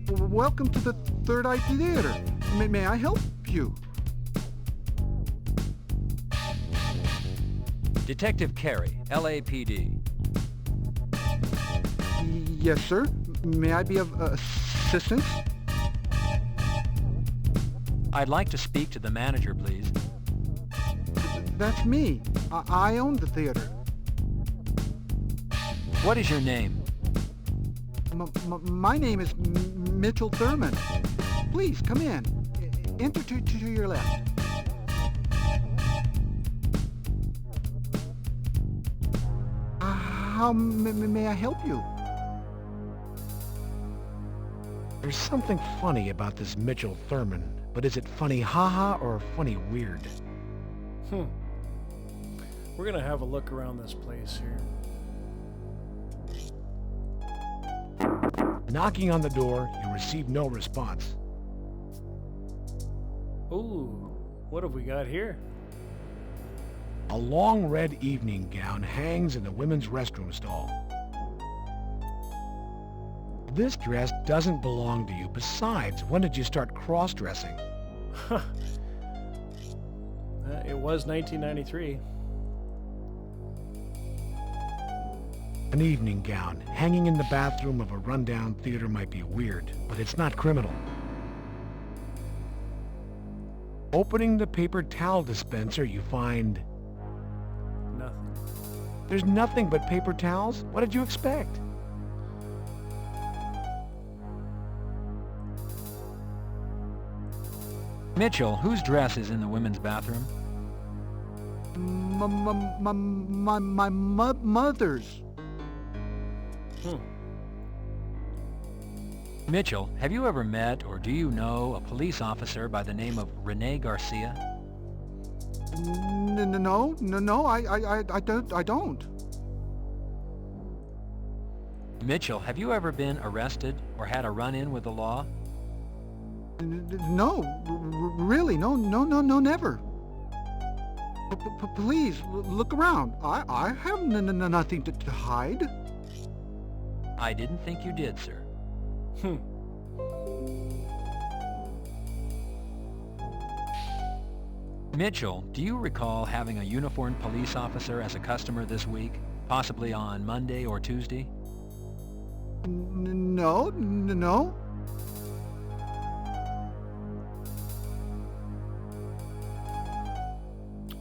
Welcome to the Third Eye Theater. May I help you? Detective Carey, LAPD. Yes, sir. May I be of assistance? I'd like to speak to the manager, please. That's me. I own the theater. What is your name? My name is Mitchell Thurman. Please, come in. Enter to your left. How may I help you? There's something funny about this Mitchell Thurman, but is it funny haha or funny weird? We're gonna have a look around this place here. Knocking on the door, you receive no response. Ooh, what have we got here? A long red evening gown hangs in the women's restroom stall. This dress doesn't belong to you. Besides, when did you start cross-dressing? It was 1993. An evening gown hanging in the bathroom of a rundown theater might be weird, but it's not criminal. Opening the paper towel dispenser, you find... nothing. There's nothing but paper towels? What did you expect? Mitchell, whose dress is in the women's bathroom? My mother's. Mitchell, have you ever met or do you know a police officer by the name of Rene Garcia? No, I don't. Mitchell, have you ever been arrested or had a run-in with the law? No, really, no, never. Please, look around. I have nothing to hide. I didn't think you did, sir. Mitchell, do you recall having a uniformed police officer as a customer this week? Possibly on Monday or Tuesday? No.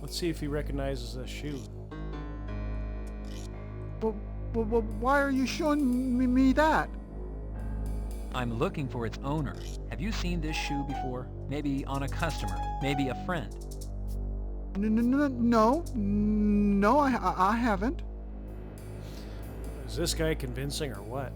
Let's see if he recognizes this shoe. Well, why are you showing me that? I'm looking for its owner. Have you seen this shoe before? Maybe on a customer, maybe a friend. No, I haven't. Is this guy convincing or what?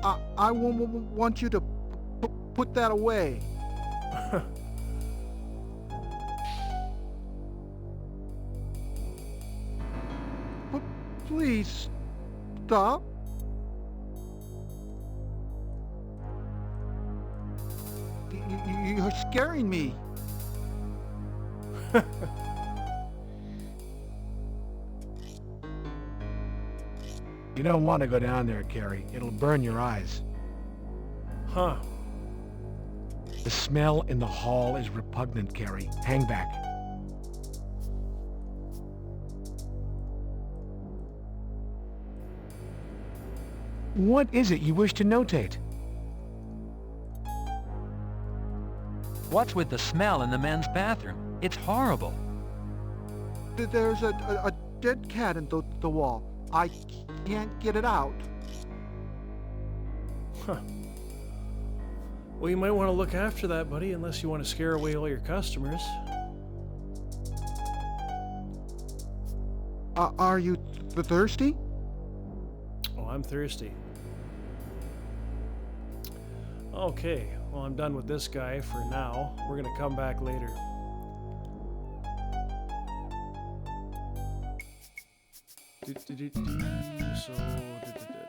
I want you to put that away. Please, stop. You're scaring me. You don't want to go down there, Carrie. It'll burn your eyes. Huh. The smell in the hall is repugnant, Carrie. Hang back. What is it you wish to notate? What's with the smell in the men's bathroom? It's horrible. There's a dead cat in the wall. I can't get it out. Huh. Well, you might want to look after that, buddy, unless you want to scare away all your customers. Are you thirsty? Oh, I'm thirsty. Okay, well, I'm done with this guy for now. We're gonna come back later. So,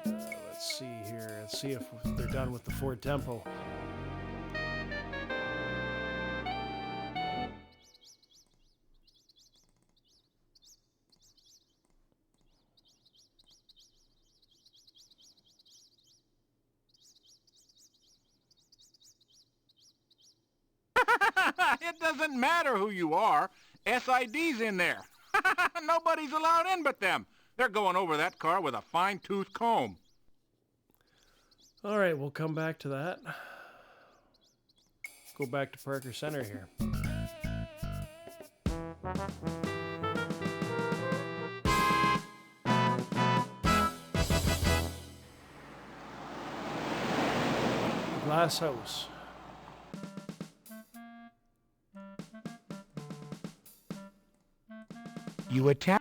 let's see here. Let's see if they're done with the Ford Tempo. It doesn't matter who you are. SID's in there. Nobody's allowed in but them. They're going over that car with a fine-tooth comb. All right, we'll come back to that. Go back to Parker Center here. Glass house. You attack.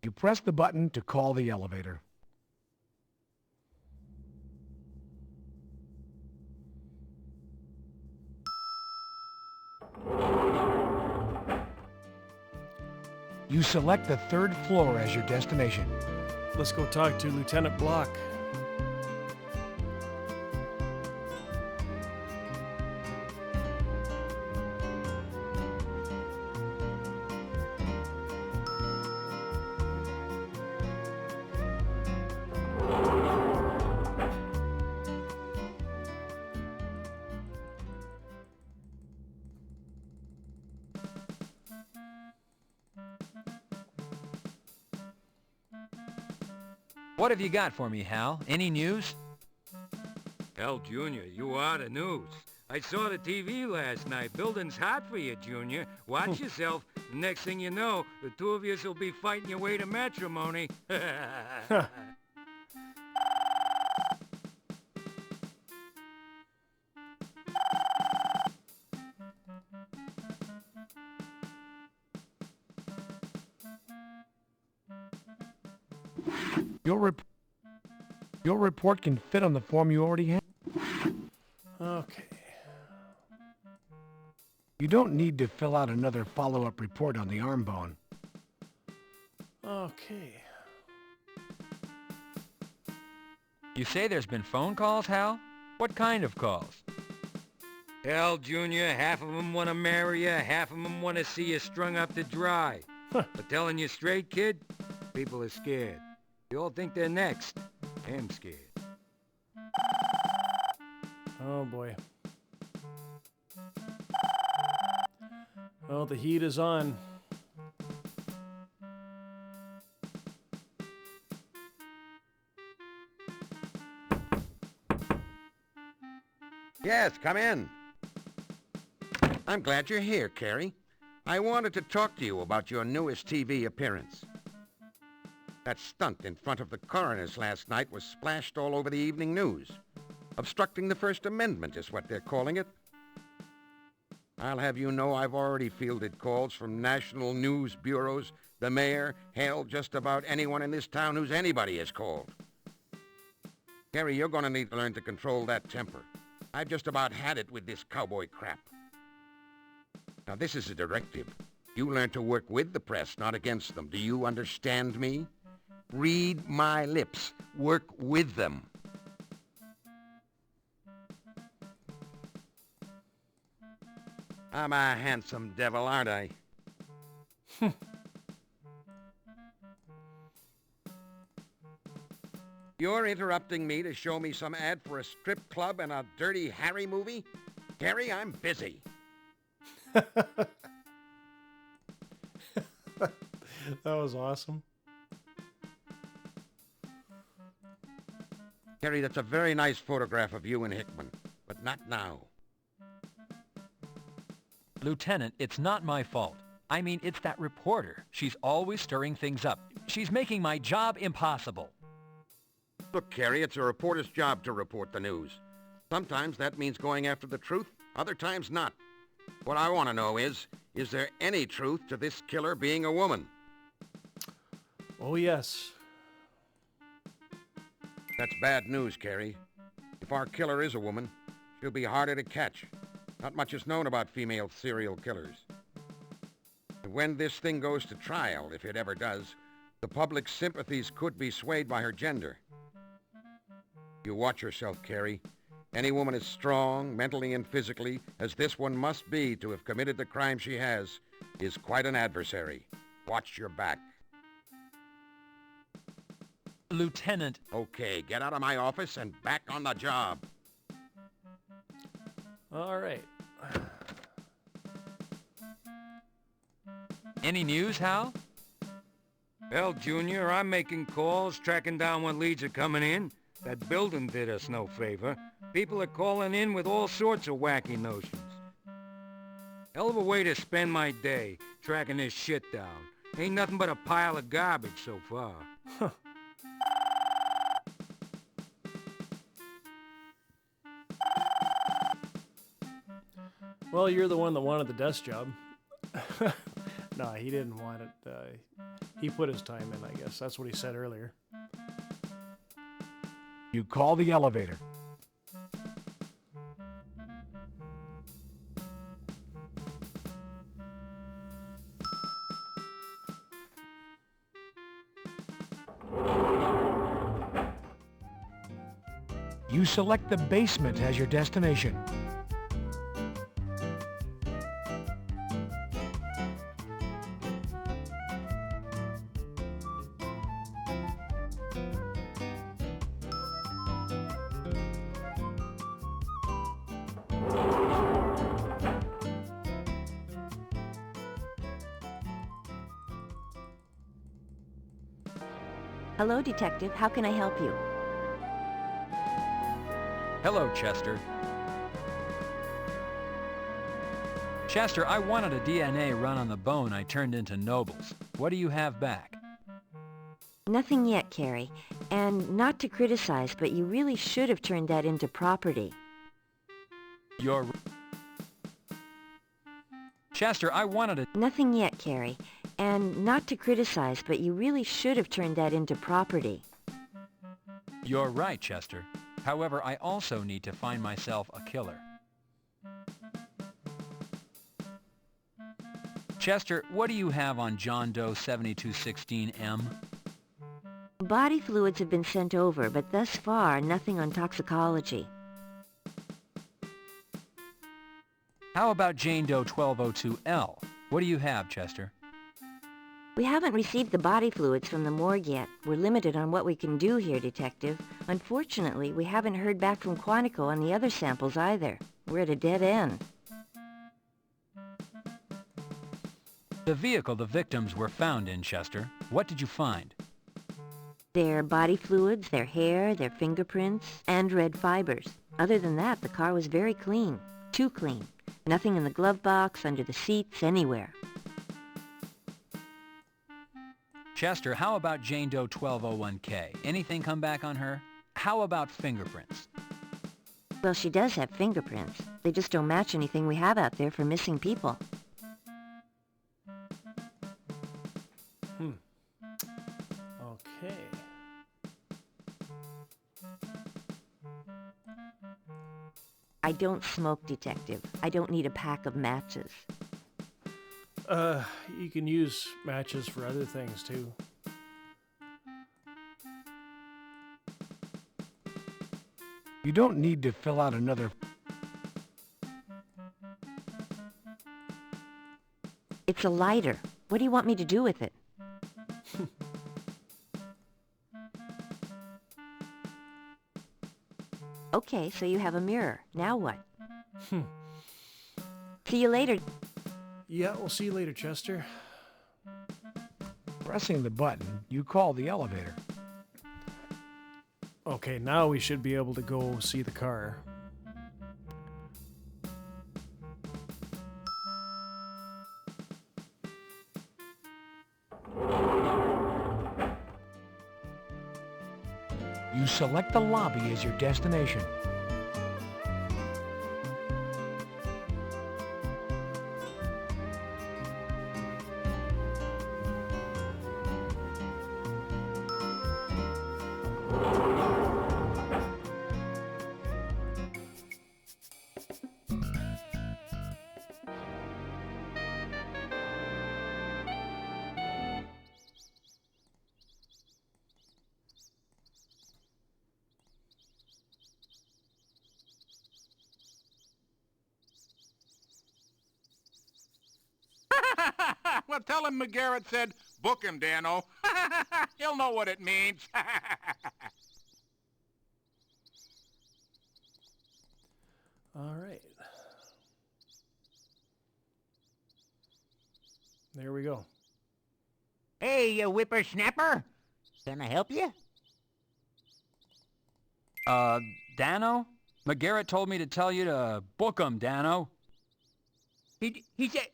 You press the button to call the elevator. You select the third floor as your destination. Let's go talk to Lieutenant Block. What have you got for me, Hal? Any news? Hell, Junior, you are the news. I saw the TV last night. Building's hot for you, Junior. Watch yourself. Next thing you know, the two of you will be fighting your way to matrimony. Your report can fit on the form you already have. Okay. You don't need to fill out another follow-up report on the arm bone. Okay. You say there's been phone calls, Hal? What kind of calls? Hell, Junior, half of them want to marry you, half of them want to see you strung up to dry. But telling you straight, kid, people are scared. They all think they're next. I'm scared. Oh boy. Well, the heat is on. Yes, come in. I'm glad you're here, Carrie. I wanted to talk to you about your newest TV appearance. That stunt in front of the coroner's last night was splashed all over the evening news. Obstructing the First Amendment is what they're calling it. I'll have you know I've already fielded calls from national news bureaus, the mayor, hell, just about anyone in this town who's anybody is called. Carrie, you're gonna need to learn to control that temper. I've just about had it with this cowboy crap. Now, this is a directive. You learn to work with the press, not against them. Do you understand me? Read my lips. Work with them. I'm a handsome devil, aren't I? You're interrupting me to show me some ad for a strip club and a Dirty Harry movie? Carrie, I'm busy. That was awesome. Carrie, that's a very nice photograph of you and Hickman, but not now. Lieutenant, it's not my fault. I mean, it's that reporter. She's always stirring things up. She's making my job impossible. Look, Carrie, it's a reporter's job to report the news. Sometimes that means going after the truth, other times not. What I want to know is there any truth to this killer being a woman? Oh, yes. That's bad news, Carrie. If our killer is a woman, she'll be harder to catch. Not much is known about female serial killers. And when this thing goes to trial, if it ever does, the public's sympathies could be swayed by her gender. You watch yourself, Carrie. Any woman as strong, mentally and physically, as this one must be to have committed the crime she has, is quite an adversary. Watch your back. Lieutenant. Okay, get out of my office and back on the job. All right. Any news, Hal? Well, Junior, I'm making calls, tracking down what leads are coming in. That building did us no favor. People are calling in with all sorts of wacky notions. Hell of a way to spend my day, tracking this shit down. Ain't nothing but a pile of garbage so far. Huh. Well, you're the one that wanted the desk job. No, he didn't want it. He put his time in, I guess. That's what he said earlier. You call the elevator. You select the basement as your destination. Hello, Detective. How can I help you? Hello, Chester. Chester, I wanted a DNA run on the bone I turned into Nobles. What do you have back? Nothing yet, Carrie. And not to criticize, but you really should have turned that into property. You're... Chester, I wanted a... Nothing yet, Carrie. And not to criticize, but you really should have turned that into property. You're right, Chester. However, I also need to find myself a killer. Chester, what do you have on John Doe 7216M? Body fluids have been sent over, but thus far, nothing on toxicology. How about Jane Doe 1202L? What do you have, Chester? We haven't received the body fluids from the morgue yet. We're limited on what we can do here, Detective. Unfortunately, we haven't heard back from Quantico on the other samples either. We're at a dead end. The vehicle the victims were found in, Chester. What did you find? Their body fluids, their hair, their fingerprints, and red fibers. Other than that, the car was very clean. Too clean. Nothing in the glove box, under the seats, anywhere. Chester, how about Jane Doe 1201K? Anything come back on her? How about fingerprints? Well, she does have fingerprints. They just don't match anything we have out there for missing people. Okay. I don't smoke, Detective. I don't need a pack of matches. You can use matches for other things, too. You don't need to fill out another... It's a lighter. What do you want me to do with it? Okay, so you have a mirror. Now what? See you later. Yeah, we'll see you later, Chester. Pressing the button, you call the elevator. Okay, now we should be able to go see the car. You select the lobby as your destination. Well, tell him McGarrett said, book him, Dano. He'll know what it means. All right. There we go. Hey, you whippersnapper. Can I help you? Dano? McGarrett told me to tell you to book 'em, Dano. He said...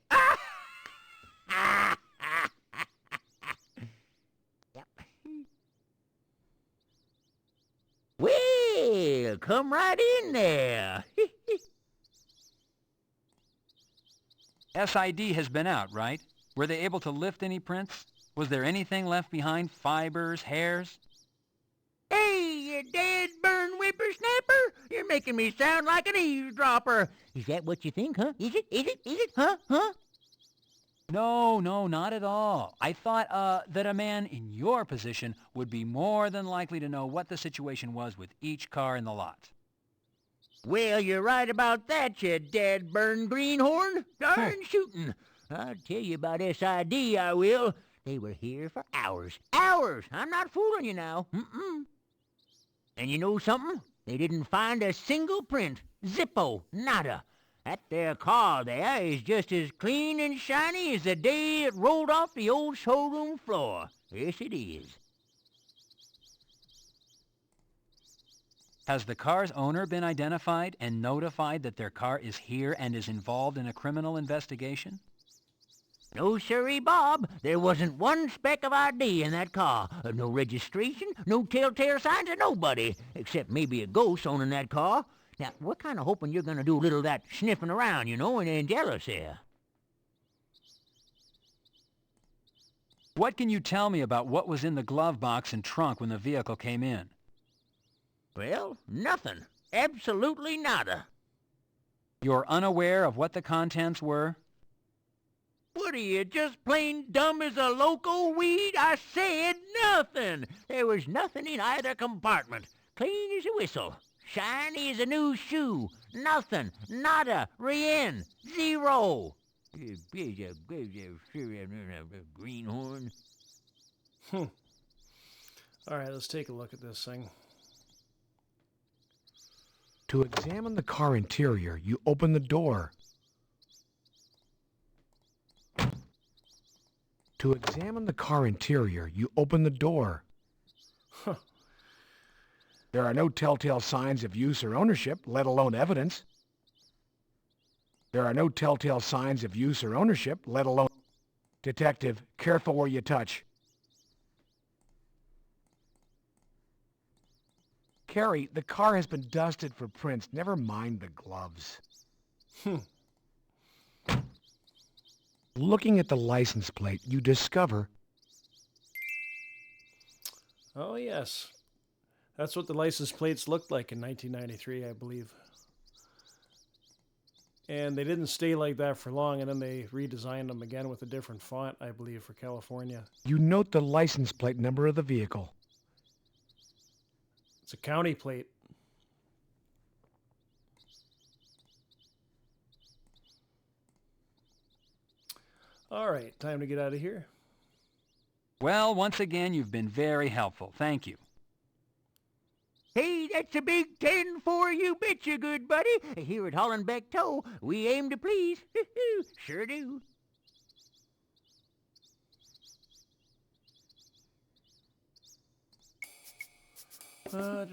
Yep. Well, come right in there. SID has been out, right? Were they able to lift any prints? Was there anything left behind? Fibers, hairs? Hey, you dead-burn whippersnapper! You're making me sound like an eavesdropper. Is that what you think, huh? Is it? Huh? No, not at all. I thought, that a man in your position would be more than likely to know what the situation was with each car in the lot. Well, you're right about that, you dead-burn greenhorn. Darn shootin'. I'll tell you about SID, I will. They were here for hours. Hours! I'm not fooling you now. And you know something? They didn't find a single print. Zippo. Nada. That there car there is just as clean and shiny as the day it rolled off the old showroom floor. Yes, it is. Has the car's owner been identified and notified that their car is here and is involved in a criminal investigation? No, sirree, Bob. There wasn't one speck of ID in that car. No registration, no telltale signs of nobody, except maybe a ghost owning that car. Now, we're kind of hoping you're going to do a little of that sniffing around, you know, and jealous here. What can you tell me about what was in the glove box and trunk when the vehicle came in? Well, nothing. Absolutely nada. You're unaware of what the contents were? What are you, just plain dumb as a loco weed? I said nothing. There was nothing in either compartment. Clean as a whistle. Shiny as a new shoe. Nothing. Nada. Rien. Zero. Greenhorn. All right, let's take a look at this thing. To examine the car interior, you open the door. To examine the car interior, you open the door. There are no telltale signs of use or ownership, let alone evidence. There are no telltale signs of use or ownership, let alone... Detective, careful where you touch. Carrie, the car has been dusted for prints. Never mind the gloves. Looking at the license plate, you discover... Oh, yes. That's what the license plates looked like in 1993, I believe. And they didn't stay like that for long, and then they redesigned them again with a different font, I believe, for California. You note the license plate number of the vehicle. It's a county plate. All right, time to get out of here. Well, once again, you've been very helpful. Thank you. Hey, that's a big 10 for you, betcha, good buddy. Here at Hollenbeck Tow, we aim to please. Sure do. Let's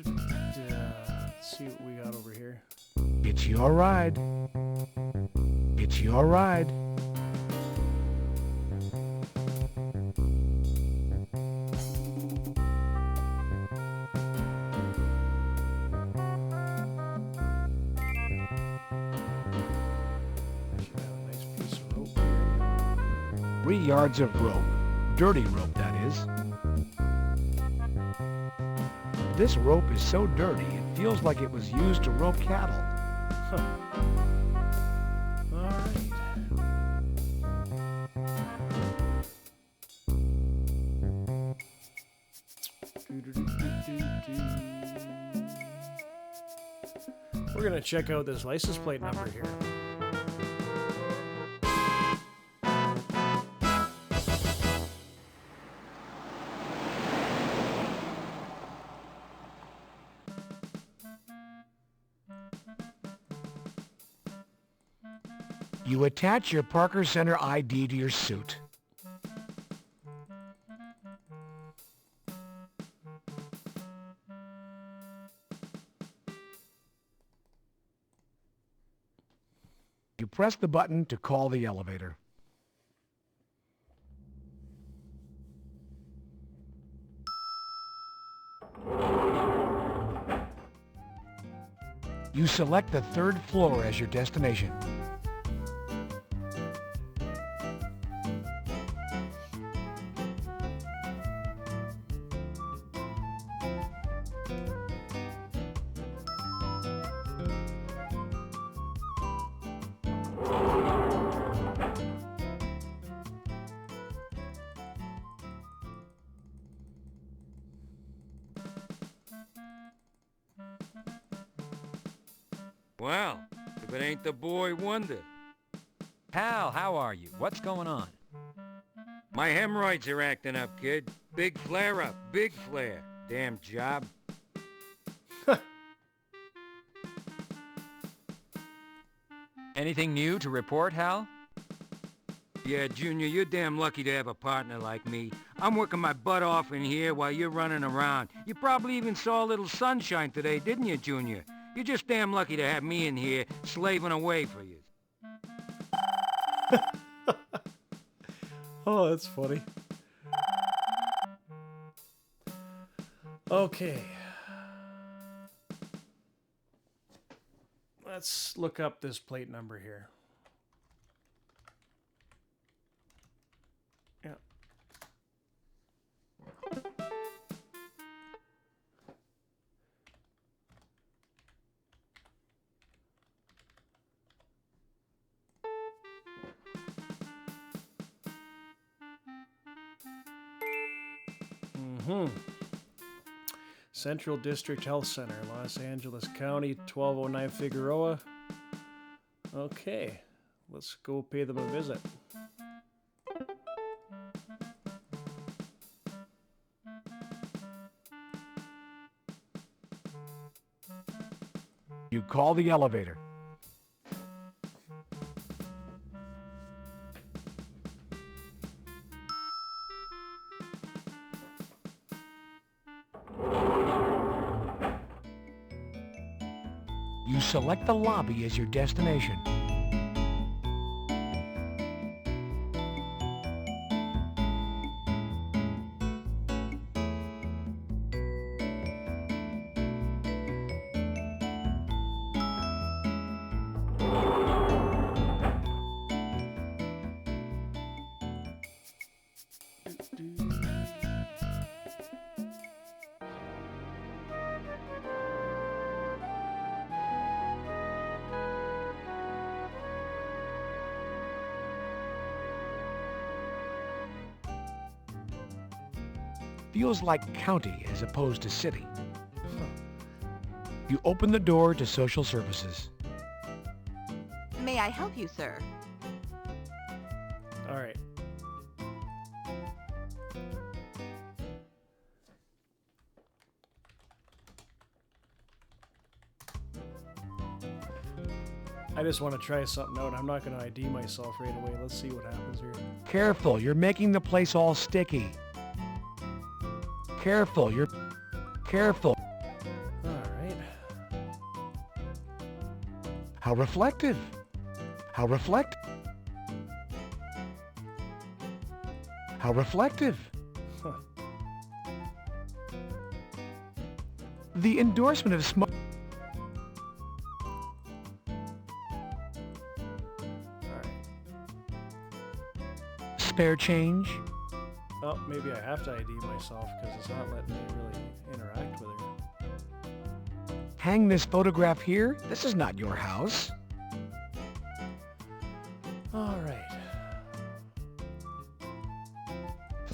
see what we got over here. It's your ride. It's your ride. Should have a nice piece of rope here. 3 yards of rope. Dirty rope, that is. This rope is so dirty, it feels like it was used to rope cattle. All right. We're going to check out this license plate number here. You attach your Parker Center ID to your suit. You press the button to call the elevator. You select the 3rd floor as your destination. Well, if it ain't the boy wonder. Hal, how are you? What's going on? My hemorrhoids are acting up, kid. Big flare-up, big flare. Damn job. Anything new to report, Hal? Yeah, Junior, you're damn lucky to have a partner like me. I'm working my butt off in here while you're running around. You probably even saw a little sunshine today, didn't you, Junior? You're just damn lucky to have me in here slaving away for you. Oh, that's funny. Okay. Let's look up this plate number here. Yeah. Central District Health Center, Los Angeles County, 1209 Figueroa. Okay, let's go pay them a visit. You call the elevator. You select the lobby as your destination. feels like county as opposed to city. You open the door to social services. May I help you, sir? All right. I just want to try something out. I'm not going to ID myself right away. Let's see what happens here. Careful, you're making the place all sticky. Careful, you're... Careful. All right. How reflective. How reflect... How reflective. Huh. The endorsement of smoke... Spare change? Oh, maybe I have to ID myself because it's not letting me really interact with her. Hang this photograph here? This is not your house. All right.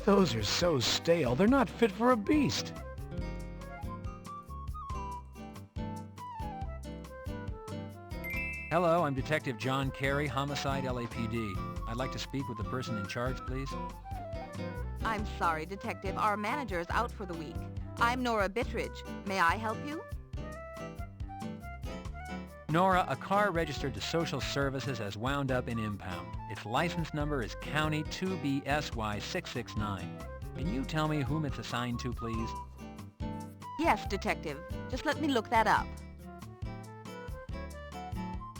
Those are so stale, they're not fit for a beast. Hello, I'm Detective John Carey, Homicide LAPD. I'd like to speak with the person in charge, please. I'm sorry, Detective. Our manager is out for the week. I'm Nora Bittridge. May I help you? Nora, a car registered to Social Services has wound up in impound. Its license number is County 2BSY669. Can you tell me whom it's assigned to, please? Yes, Detective. Just let me look that up.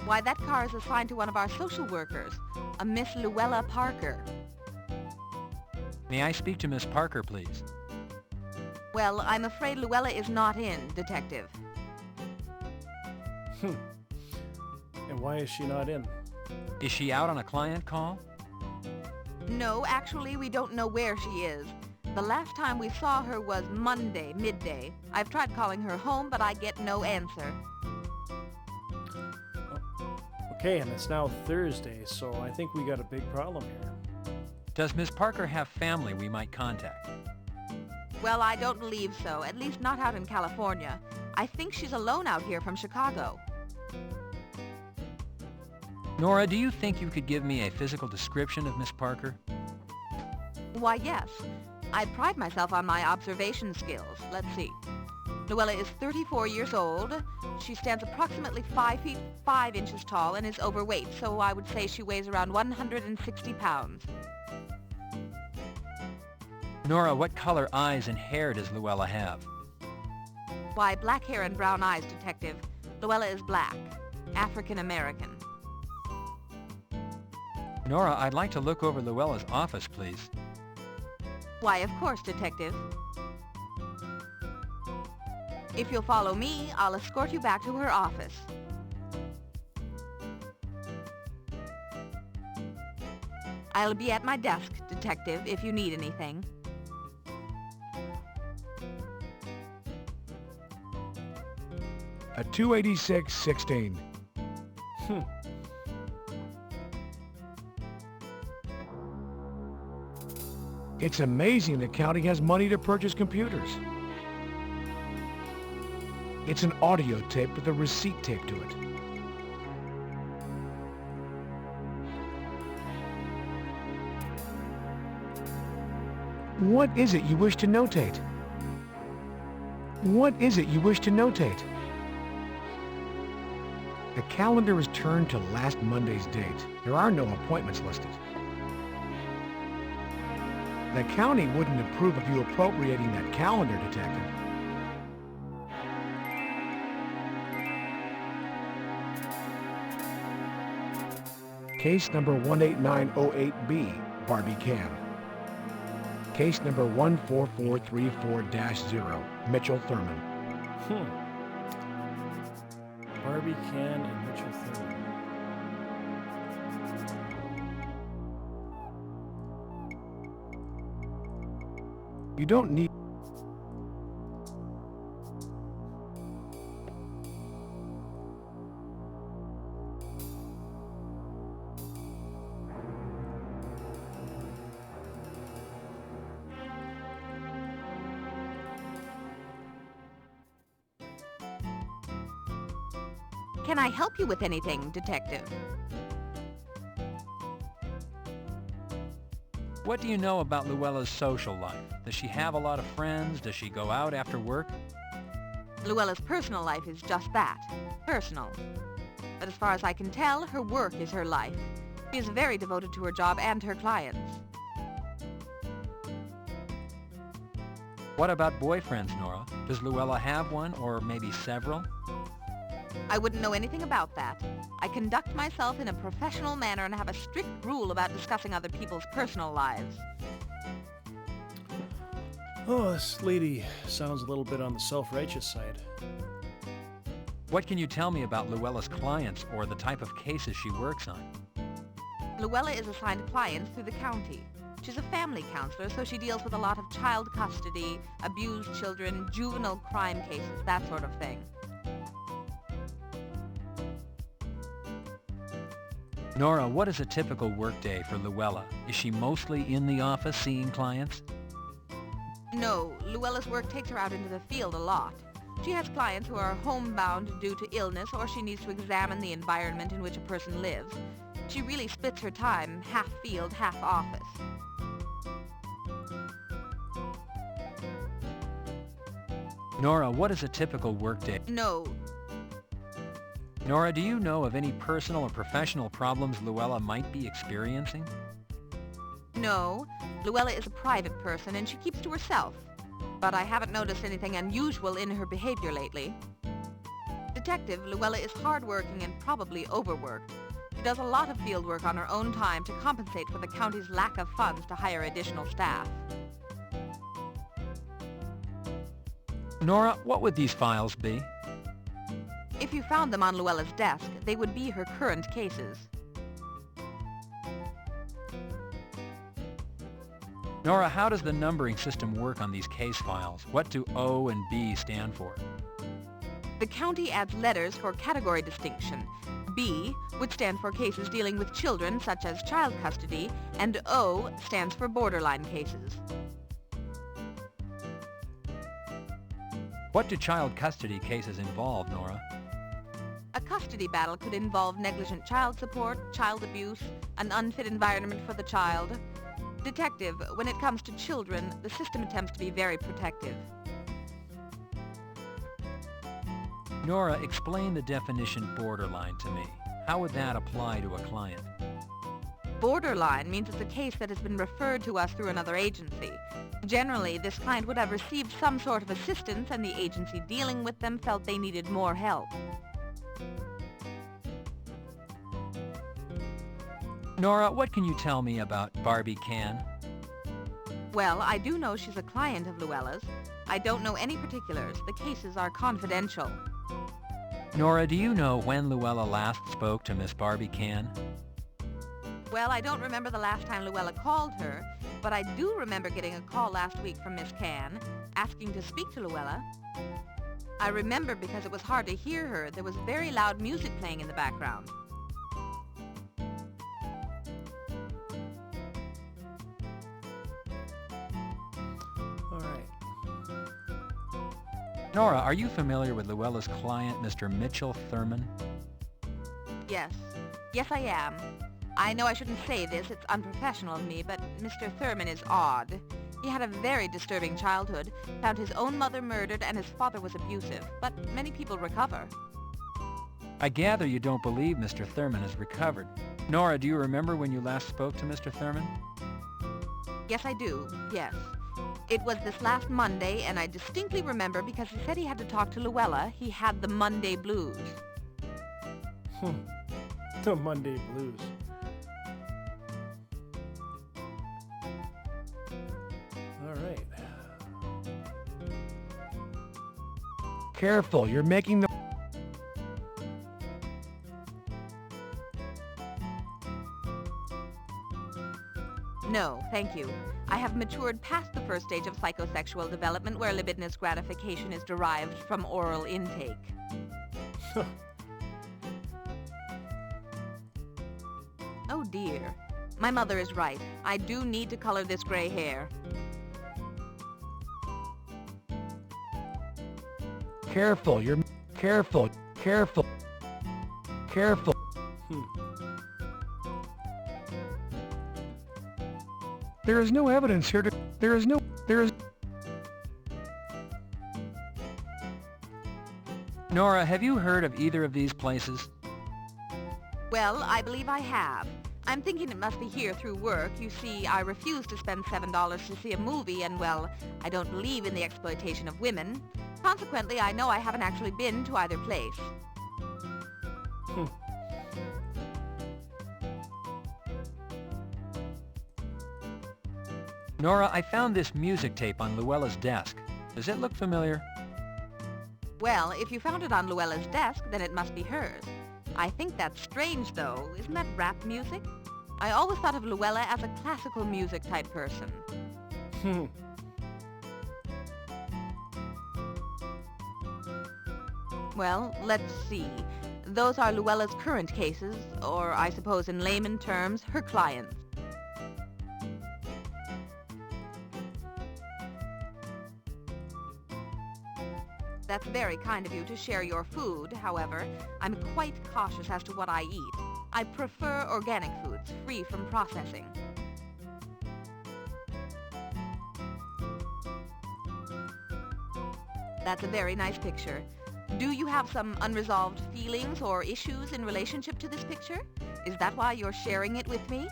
Why, that car is assigned to one of our social workers, a Miss Luella Parker. May I speak to Miss Parker, please? Well, I'm afraid Luella is not in, Detective. And why is she not in? Is she out on a client call? No, actually, we don't know where she is. The last time we saw her was Monday, midday. I've tried calling her home, but I get no answer. Okay, and it's now Thursday, so I think we got a big problem here. Does Miss Parker have family we might contact? Well, I don't believe so, at least not out in California. I think she's alone out here from Chicago. Nora, do you think you could give me a physical description of Miss Parker? Why, yes. I pride myself on my observation skills. Let's see. Luella is 34 years old. She stands approximately 5 feet 5 inches tall and is overweight, so I would say she weighs around 160 pounds. Nora, what color eyes and hair does Luella have? Why, black hair and brown eyes, Detective. Luella is black. African American. Nora, I'd like to look over Luella's office, please. Why, of course, Detective. If you'll follow me, I'll escort you back to her office. I'll be at my desk, Detective, if you need anything. A 286-16. It's amazing the county has money to purchase computers. It's an audio tape with a receipt taped to it. What is it you wish to notate? What is it you wish to notate? The calendar is turned to last Monday's date. There are no appointments listed. The county wouldn't approve of you appropriating that calendar, Detective. Case number 18908B, Barbie Cam. Case number 14434-0, Mitchell Thurman. Barbie Can and Mitchell Thurman. You don't need... Can I help you with anything, Detective? What do you know about Luella's social life? Does she have a lot of friends? Does she go out after work? Luella's personal life is just that, personal. But as far as I can tell, her work is her life. She is very devoted to her job and her clients. What about boyfriends, Nora? Does Luella have one, or maybe several? I wouldn't know anything about that. I conduct myself in a professional manner and have a strict rule about discussing other people's personal lives. Oh, this lady sounds a little bit on the self-righteous side. What can you tell me about Luella's clients or the type of cases she works on? Luella is assigned clients through the county. She's a family counselor, so she deals with a lot of child custody, abused children, juvenile crime cases, that sort of thing. Nora, what is a typical workday for Luella? Is she mostly in the office seeing clients? No, Luella's work takes her out into the field a lot. She has clients who are homebound due to illness, or she needs to examine the environment in which a person lives. She really splits her time, half field, half office. Nora, what is a typical workday? No. Nora, do you know of any personal or professional problems Luella might be experiencing? No. Luella is a private person and she keeps to herself. But I haven't noticed anything unusual in her behavior lately. Detective, Luella is hardworking and probably overworked. She does a lot of field work on her own time to compensate for the county's lack of funds to hire additional staff. Nora, what would these files be? If you found them on Luella's desk, they would be her current cases. Nora, how does the numbering system work on these case files? What do O and B stand for? The county adds letters for category distinction. B, which stands for cases dealing with children, such as child custody, and O stands for borderline cases. What do child custody cases involve, Nora? A custody battle could involve negligent child support, child abuse, an unfit environment for the child. Detective, when it comes to children, the system attempts to be very protective. Nora, explain the definition borderline to me. How would that apply to a client? Borderline means it's a case that has been referred to us through another agency. Generally, this client would have received some sort of assistance and the agency dealing with them felt they needed more help. Nora, what can you tell me about Barbie Can? Well, I do know she's a client of Luella's. I don't know any particulars. The cases are confidential. Nora, do you know when Luella last spoke to Miss Barbie Can? Well, I don't remember the last time Luella called her, but I do remember getting a call last week from Miss Can, asking to speak to Luella. I remember because it was hard to hear her. There was very loud music playing in the background. Nora, are you familiar with Luella's client, Mr. Mitchell Thurman? Yes. Yes, I am. I know I shouldn't say this, it's unprofessional of me, but Mr. Thurman is odd. He had a very disturbing childhood, found his own mother murdered, and his father was abusive, but many people recover. I gather you don't believe Mr. Thurman has recovered. Nora, do you remember when you last spoke to Mr. Thurman? Yes, I do. Yes. It was this last Monday, and I distinctly remember because he said he had to talk to Luella. He had the Monday blues. The Monday blues. All right. Careful, you're making the... No, thank you. I have matured past the first stage of psychosexual development where libidinous gratification is derived from oral intake. Oh dear. My mother is right. I do need to color this gray hair. Careful, you're... Careful, careful. careful. There is no evidence here to... There is... Nora, have you heard of either of these places? Well, I believe I have. I'm thinking it must be here through work. You see, I refuse to spend $7 to see a movie, and, well, I don't believe in the exploitation of women. Consequently, I know I haven't actually been to either place. Nora, I found this music tape on Luella's desk. Does it look familiar? Well, if you found it on Luella's desk, then it must be hers. I think that's strange, though. Isn't that rap music? I always thought of Luella as a classical music type person. Well, let's see. Those are Luella's current cases, or I suppose in layman terms, her clients. That's very kind of you to share your food. However, I'm quite cautious as to what I eat. I prefer organic foods, free from processing. That's a very nice picture. Do you have some unresolved feelings or issues in relationship to this picture? Is that why you're sharing it with me?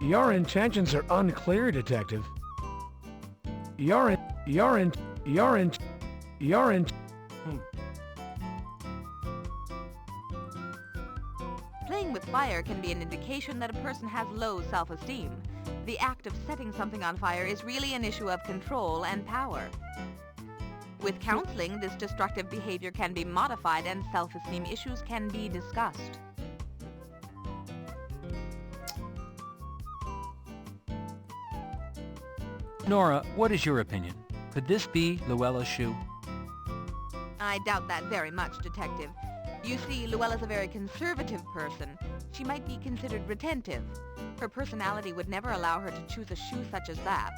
Your intentions are unclear, Detective. Playing with fire can be an indication that a person has low self-esteem. The act of setting something on fire is really an issue of control and power. With counseling, this destructive behavior can be modified and self-esteem issues can be discussed. Nora, what is your opinion? Could this be Luella's shoe? I doubt that very much, Detective. You see, Luella's a very conservative person. She might be considered retentive. Her personality would never allow her to choose a shoe such as that.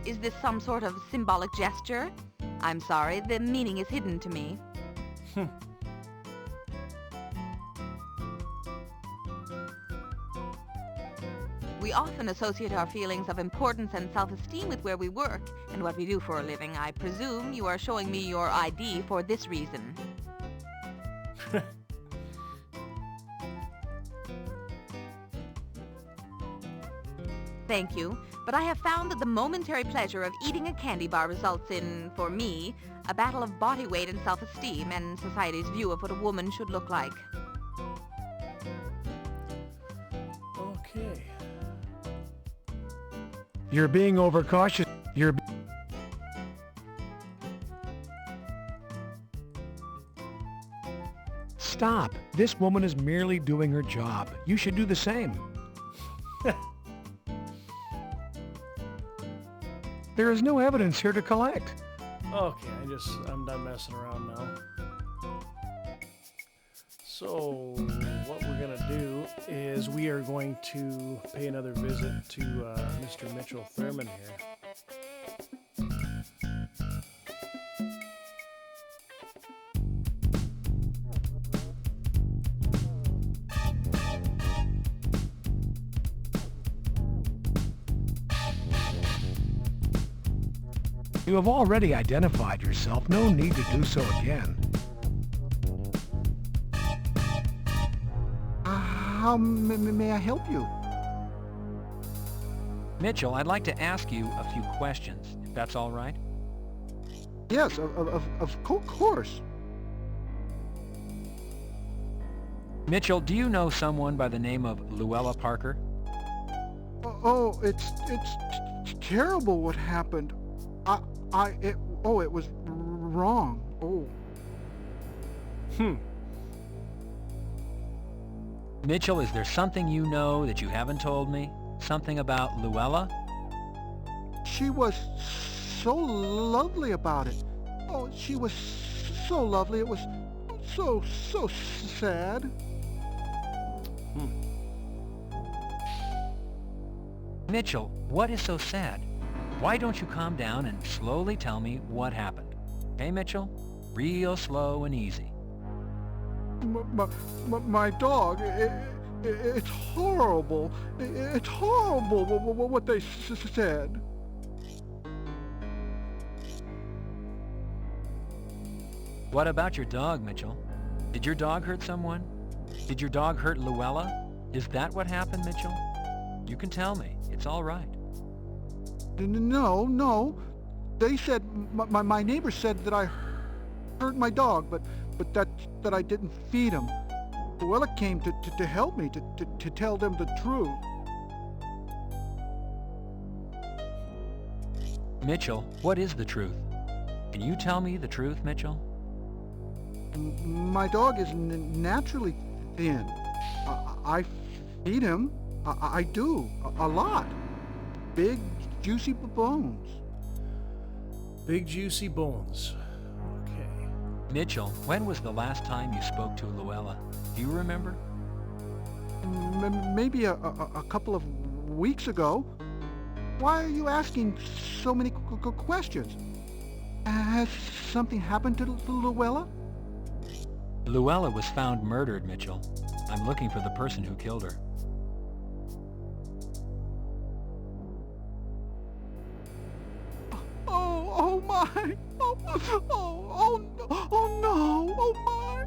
Is this some sort of symbolic gesture? I'm sorry, the meaning is hidden to me. We often associate our feelings of importance and self-esteem with where we work and what we do for a living. I presume you are showing me your ID for this reason. Thank you, but I have found that the momentary pleasure of eating a candy bar results in, for me, a battle of body weight and self-esteem and society's view of what a woman should look like. Okay. You're being overcautious. Stop. This woman is merely doing her job. You should do the same. There is no evidence here to collect. Okay, I'm done messing around now. So, what we're gonna do is we are going to pay another visit to Mr. Mitchell Thurman here. You have already identified yourself. No need to do so again. How may I help you? Mitchell, I'd like to ask you a few questions, if that's all right. Yes, of course. Mitchell, do you know someone by the name of Luella Parker? Oh, it's terrible what happened. It was wrong. Oh. Mitchell, is there something you know that you haven't told me? Something about Luella? She was so lovely about it. Oh, she was so lovely. It was so sad. Mitchell, what is so sad? Why don't you calm down and slowly tell me what happened? Okay, Mitchell? Real slow and easy. My dog, it's horrible. It's horrible what they said. What about your dog, Mitchell? Did your dog hurt someone? Did your dog hurt Luella? Is that what happened, Mitchell? You can tell me. It's all right. No. They said, my neighbor said that I hurt my dog, but that I didn't feed him. Luella came to help me, to tell them the truth. Mitchell, what is the truth? Can you tell me the truth, Mitchell? My dog is naturally thin. I feed him. I do. A lot. Big, juicy bones. Big, juicy bones. Okay. Mitchell, when was the last time you spoke to Luella? Do you remember? Maybe a couple of weeks ago. Why are you asking so many questions? Has something happened to Luella? Luella was found murdered, Mitchell. I'm looking for the person who killed her. Oh my! Oh no! Oh my!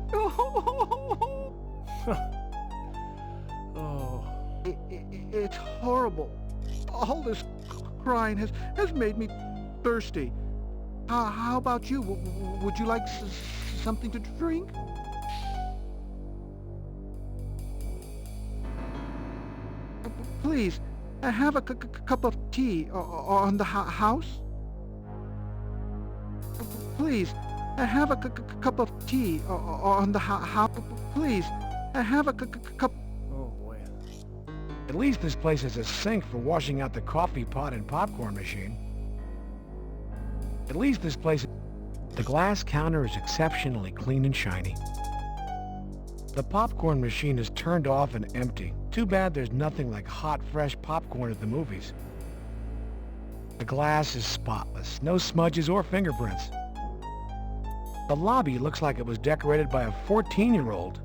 Oh. It's horrible. All this crying has made me thirsty. How about you? Would you like something to drink? Please, have a cup of tea on the house. Please, have a cup of tea on the house. Please, have a cup. Oh boy. At least this place has a sink for washing out the coffee pot and popcorn machine. At least this place... The glass counter is exceptionally clean and shiny. The popcorn machine is turned off and empty. Too bad there's nothing like hot, fresh popcorn at the movies. The glass is spotless. No smudges or fingerprints. The lobby looks like it was decorated by a 14-year-old.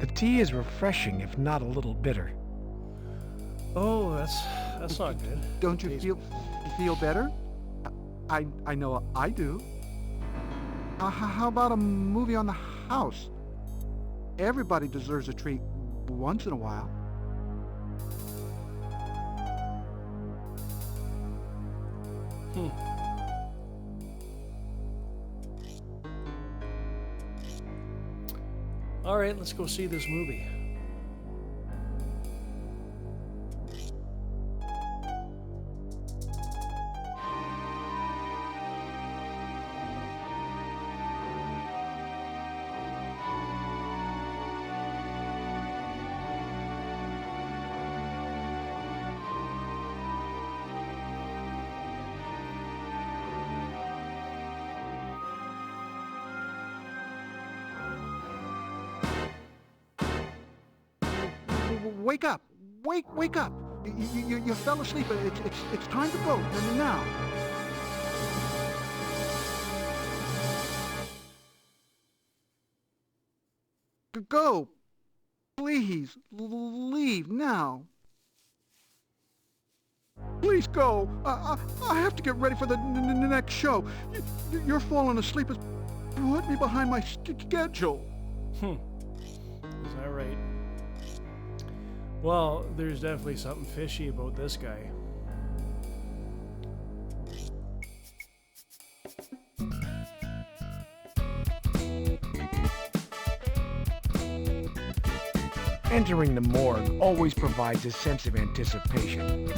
The tea is refreshing, if not a little bitter. Oh, that's not good. Don't you feel better? I know I do. How about a movie on the house? Everybody deserves a treat once in a while. All right, let's go see this movie. Wake up! Wake up! You fell asleep. It's time to go now. Go! Please, leave now. Please go. I have to get ready for the next show. You're falling asleep has put me behind my schedule. Is that right? Well, there's definitely something fishy about this guy. Entering the morgue always provides a sense of anticipation.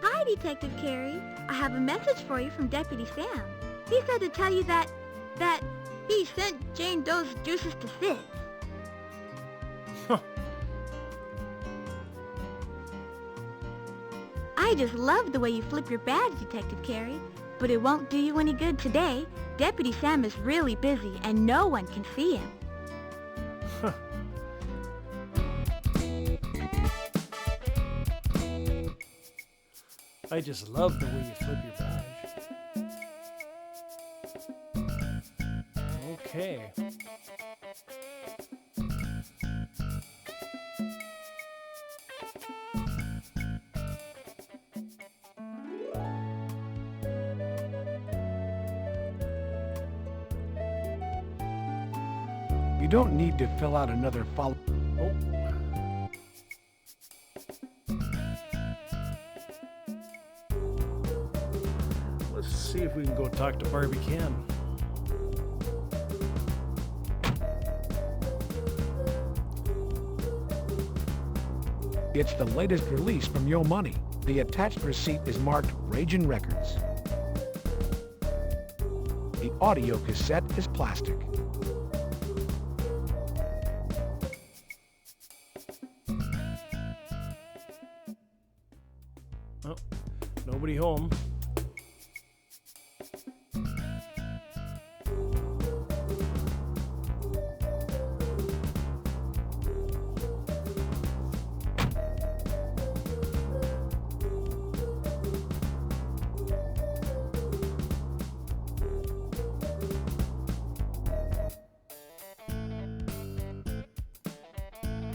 Hi, Detective Carey. I have a message for you from Deputy Sam. He said to tell you that he sent Jane Doe's juices to Sis. I just love the way you flip your badge, Detective Carey. But it won't do you any good today. Deputy Sam is really busy and no one can see him. I just love the way you flip your badge. Okay. You don't need to fill out another follow. Oh. Let's see if we can go talk to Barbie Can. It's the latest release from Yo Money. The attached receipt is marked Ragin' Records. The audio cassette is plastic. Oh, nobody home.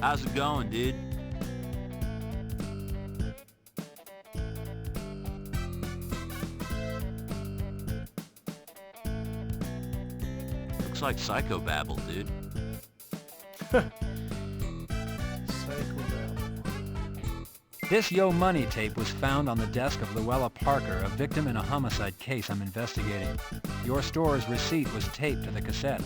How's it going, dude? Looks like psychobabble, dude. This Yo Money tape was found on the desk of Luella Parker, a victim in a homicide case I'm investigating. Your store's receipt was taped to the cassette.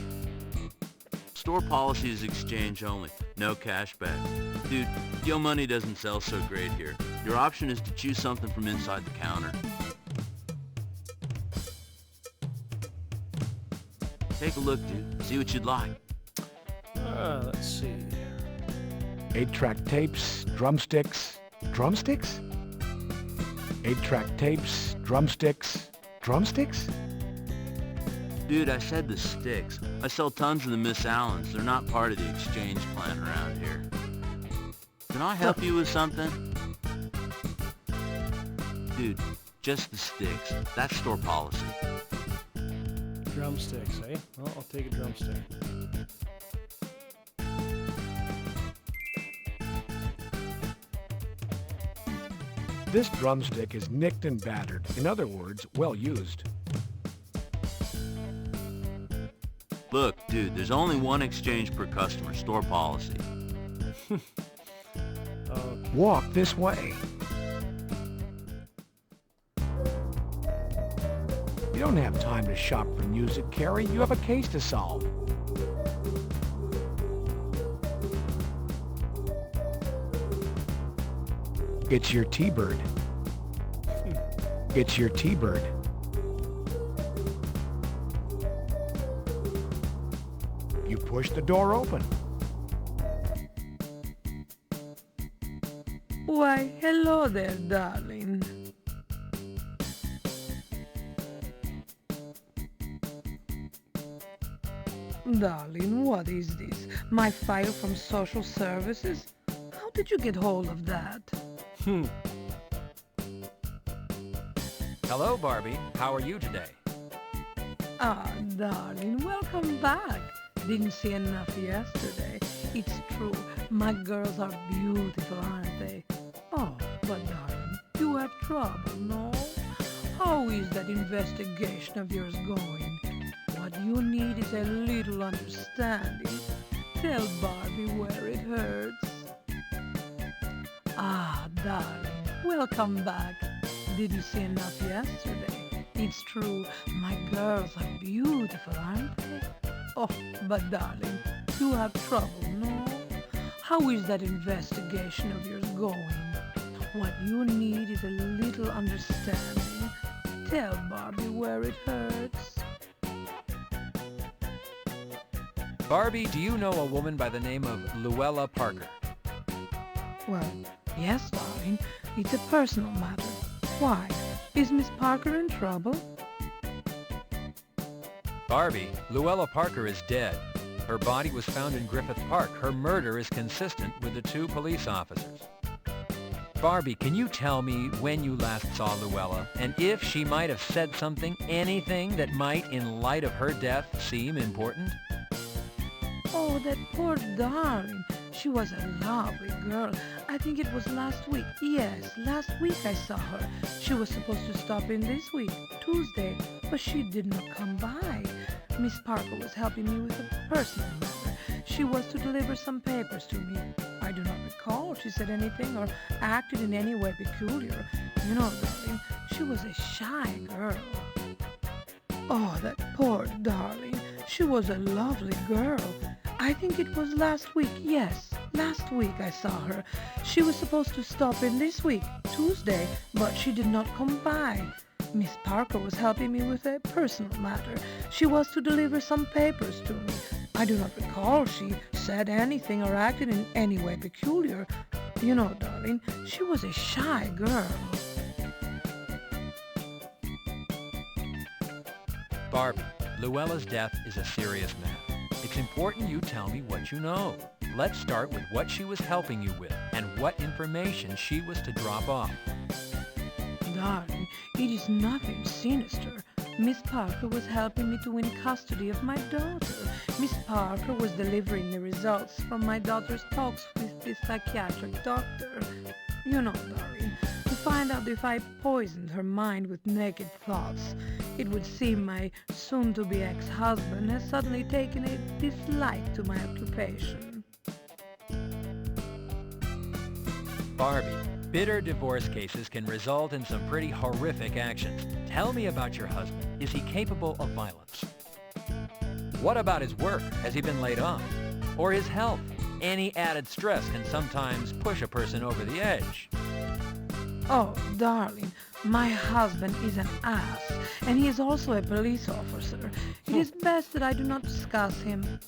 Store policy is exchange only, no cash back. Dude, Yo Money doesn't sell so great here. Your option is to choose something from inside the counter. Take a look, dude. See what you'd like. Let's see. 8-track tapes, drumsticks. Drumsticks? 8-track tapes, drumsticks. Drumsticks? Dude, I said the sticks. I sell tons of the Miss Allens. They're not part of the exchange plan around here. Can I help you with something? Dude, just the sticks. That's store policy. Drumsticks, eh? Well, I'll take a drumstick. This drumstick is nicked and battered. In other words, well used. Look, dude, there's only one exchange per customer, store policy. Walk this way. You don't have time to shop for music, Carrie. You have a case to solve. It's your T-Bird. It's your T-Bird. You push the door open. Why, hello there, darling. Darling, what is this? My file from social services? How did you get hold of that? Hello, Barbie. How are you today? Ah, darling, welcome back. Didn't see enough yesterday. It's true, my girls are beautiful, aren't they? Oh, but darling, you have trouble, no? How is that investigation of yours going? What you need is a little understanding. Tell Barbie where it hurts. Ah, darling, welcome back. Didn't see enough yesterday. It's true, my girls are beautiful, aren't they? Oh, but darling, you have trouble, no? How is that investigation of yours going? What you need is a little understanding. Tell Barbie where it hurts. Barbie, do you know a woman by the name of Luella Parker? Well, yes, darling. It's a personal matter. Why? Is Miss Parker in trouble? Barbie, Luella Parker is dead. Her body was found in Griffith Park. Her murder is consistent with the 2 police officers. Barbie, can you tell me when you last saw Luella, and if she might have said something, anything that might, in light of her death, seem important? Oh, that poor darling. She was a lovely girl. I think it was last week. Yes, last week I saw her. She was supposed to stop in this week, Tuesday, but she did not come by. Miss Parker was helping me with a personal matter. She was to deliver some papers to me. I do not recall she said anything or acted in any way peculiar. You know, darling, she was a shy girl. Oh, that poor darling. She was a lovely girl. I think it was last week. Yes, last week I saw her. She was supposed to stop in this week, Tuesday, but she did not come by. Miss Parker was helping me with a personal matter. She was to deliver some papers to me. I do not recall she said anything or acted in any way peculiar. You know, darling, she was a shy girl. Barbie, Luella's death is a serious matter. It's important you tell me what you know. Let's start with what she was helping you with and what information she was to drop off. Darling, it is nothing sinister. Miss Parker was helping me to win custody of my daughter. Miss Parker was delivering the results from my daughter's talks with the psychiatric doctor. You know, darling, to find out if I poisoned her mind with naked thoughts. It would seem my soon-to-be ex-husband has suddenly taken a dislike to my occupation. Barbie, bitter divorce cases can result in some pretty horrific actions. Tell me about your husband. Is he capable of violence? What about his work? Has he been laid off? Or his health? Any added stress can sometimes push a person over the edge. Oh, darling, my husband is an ass, and he is also a police officer. It is best that I do not discuss him.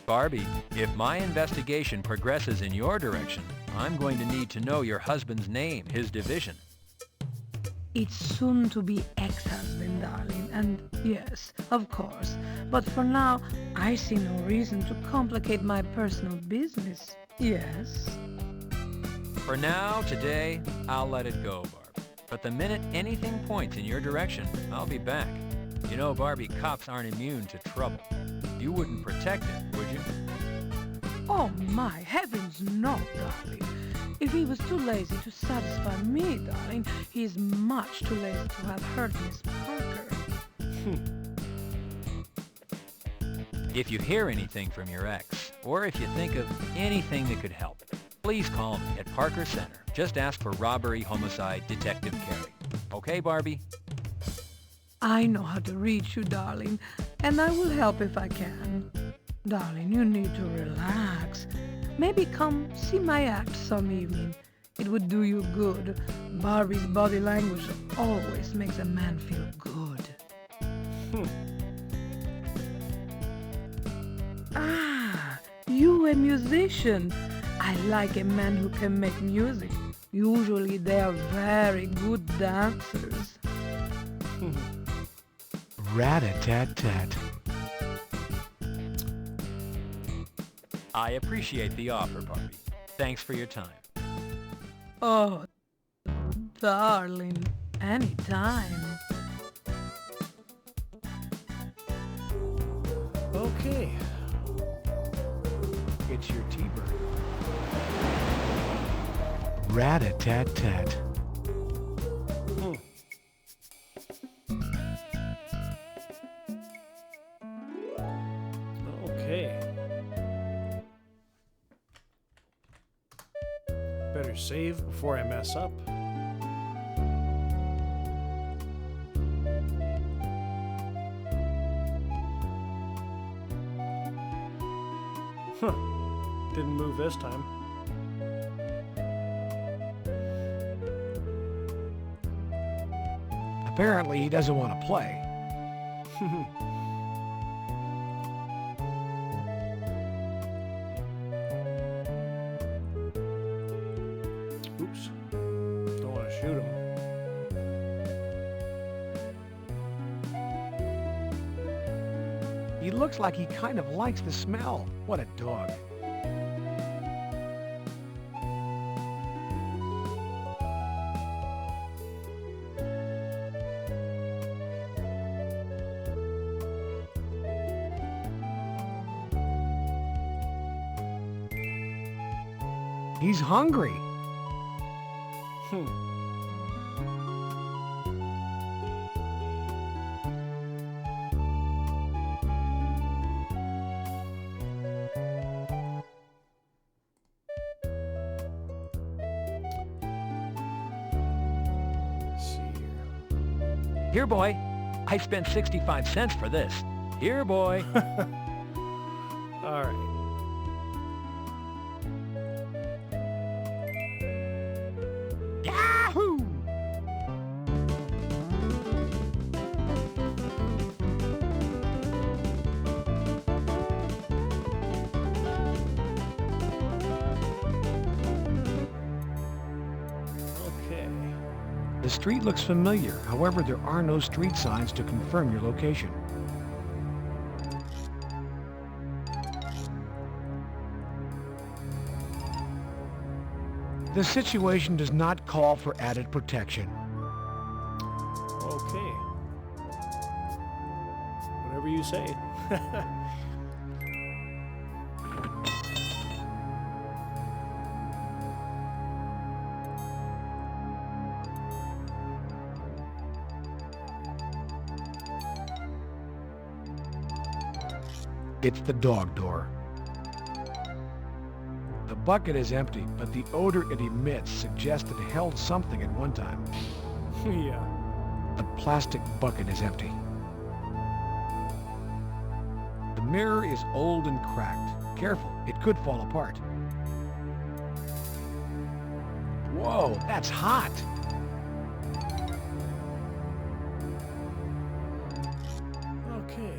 Barbie, if my investigation progresses in your direction, I'm going to need to know your husband's name, his division. It's soon to be ex-husband, darling, and yes, of course. But for now, I see no reason to complicate my personal business. Yes. For now, today, I'll let it go, Barbie. But the minute anything points in your direction, I'll be back. You know, Barbie, cops aren't immune to trouble. You wouldn't protect him, would you? Oh my heavens, no, darling. If he was too lazy to satisfy me, darling, he is much too lazy to have hurt Miss Parker. If you hear anything from your ex, or if you think of anything that could help, please call me at Parker Center. Just ask for Robbery Homicide Detective Carey. Okay, Barbie? I know how to reach you, darling, and I will help if I can. Darling, you need to relax. Maybe come see my act some evening. It would do you good. Barbie's body language always makes a man feel good. Ah, you a musician. I like a man who can make music. Usually they are very good dancers. Rat-a-tat-tat. I appreciate the offer, Barbie. Thanks for your time. Oh, darling, anytime. Okay. It's your T-bird. Rat-a-tat-tat. Okay. Better save before I mess up. Huh. Didn't move this time. Apparently he doesn't want to play. Oops. Don't want to shoot him. He looks like he kind of likes the smell. What a dog. He's hungry. Here, boy. I spent 65 cents for this. Here, boy. All right. Yahoo! Okay. The street looks familiar. However, there are no street signs to confirm your location. The situation does not call for added protection. Okay. Whatever you say. It's the dog door. The bucket is empty, but the odor it emits suggests it held something at one time. Yeah. The plastic bucket is empty. The mirror is old and cracked. Careful, it could fall apart. Whoa, that's hot! Okay.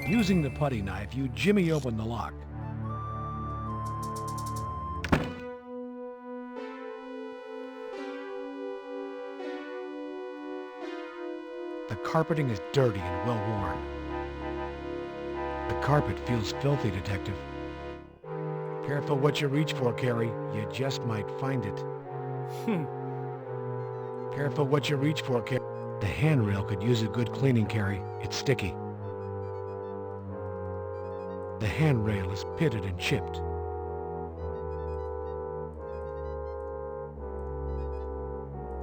Using the putty knife, you jimmy open the lock. The carpeting is dirty and well worn. The carpet feels filthy, Detective. Careful what you reach for, Carrie. You just might find it. Careful what you reach for, Carrie. The handrail could use a good cleaning, Carrie. It's sticky. The handrail is pitted and chipped.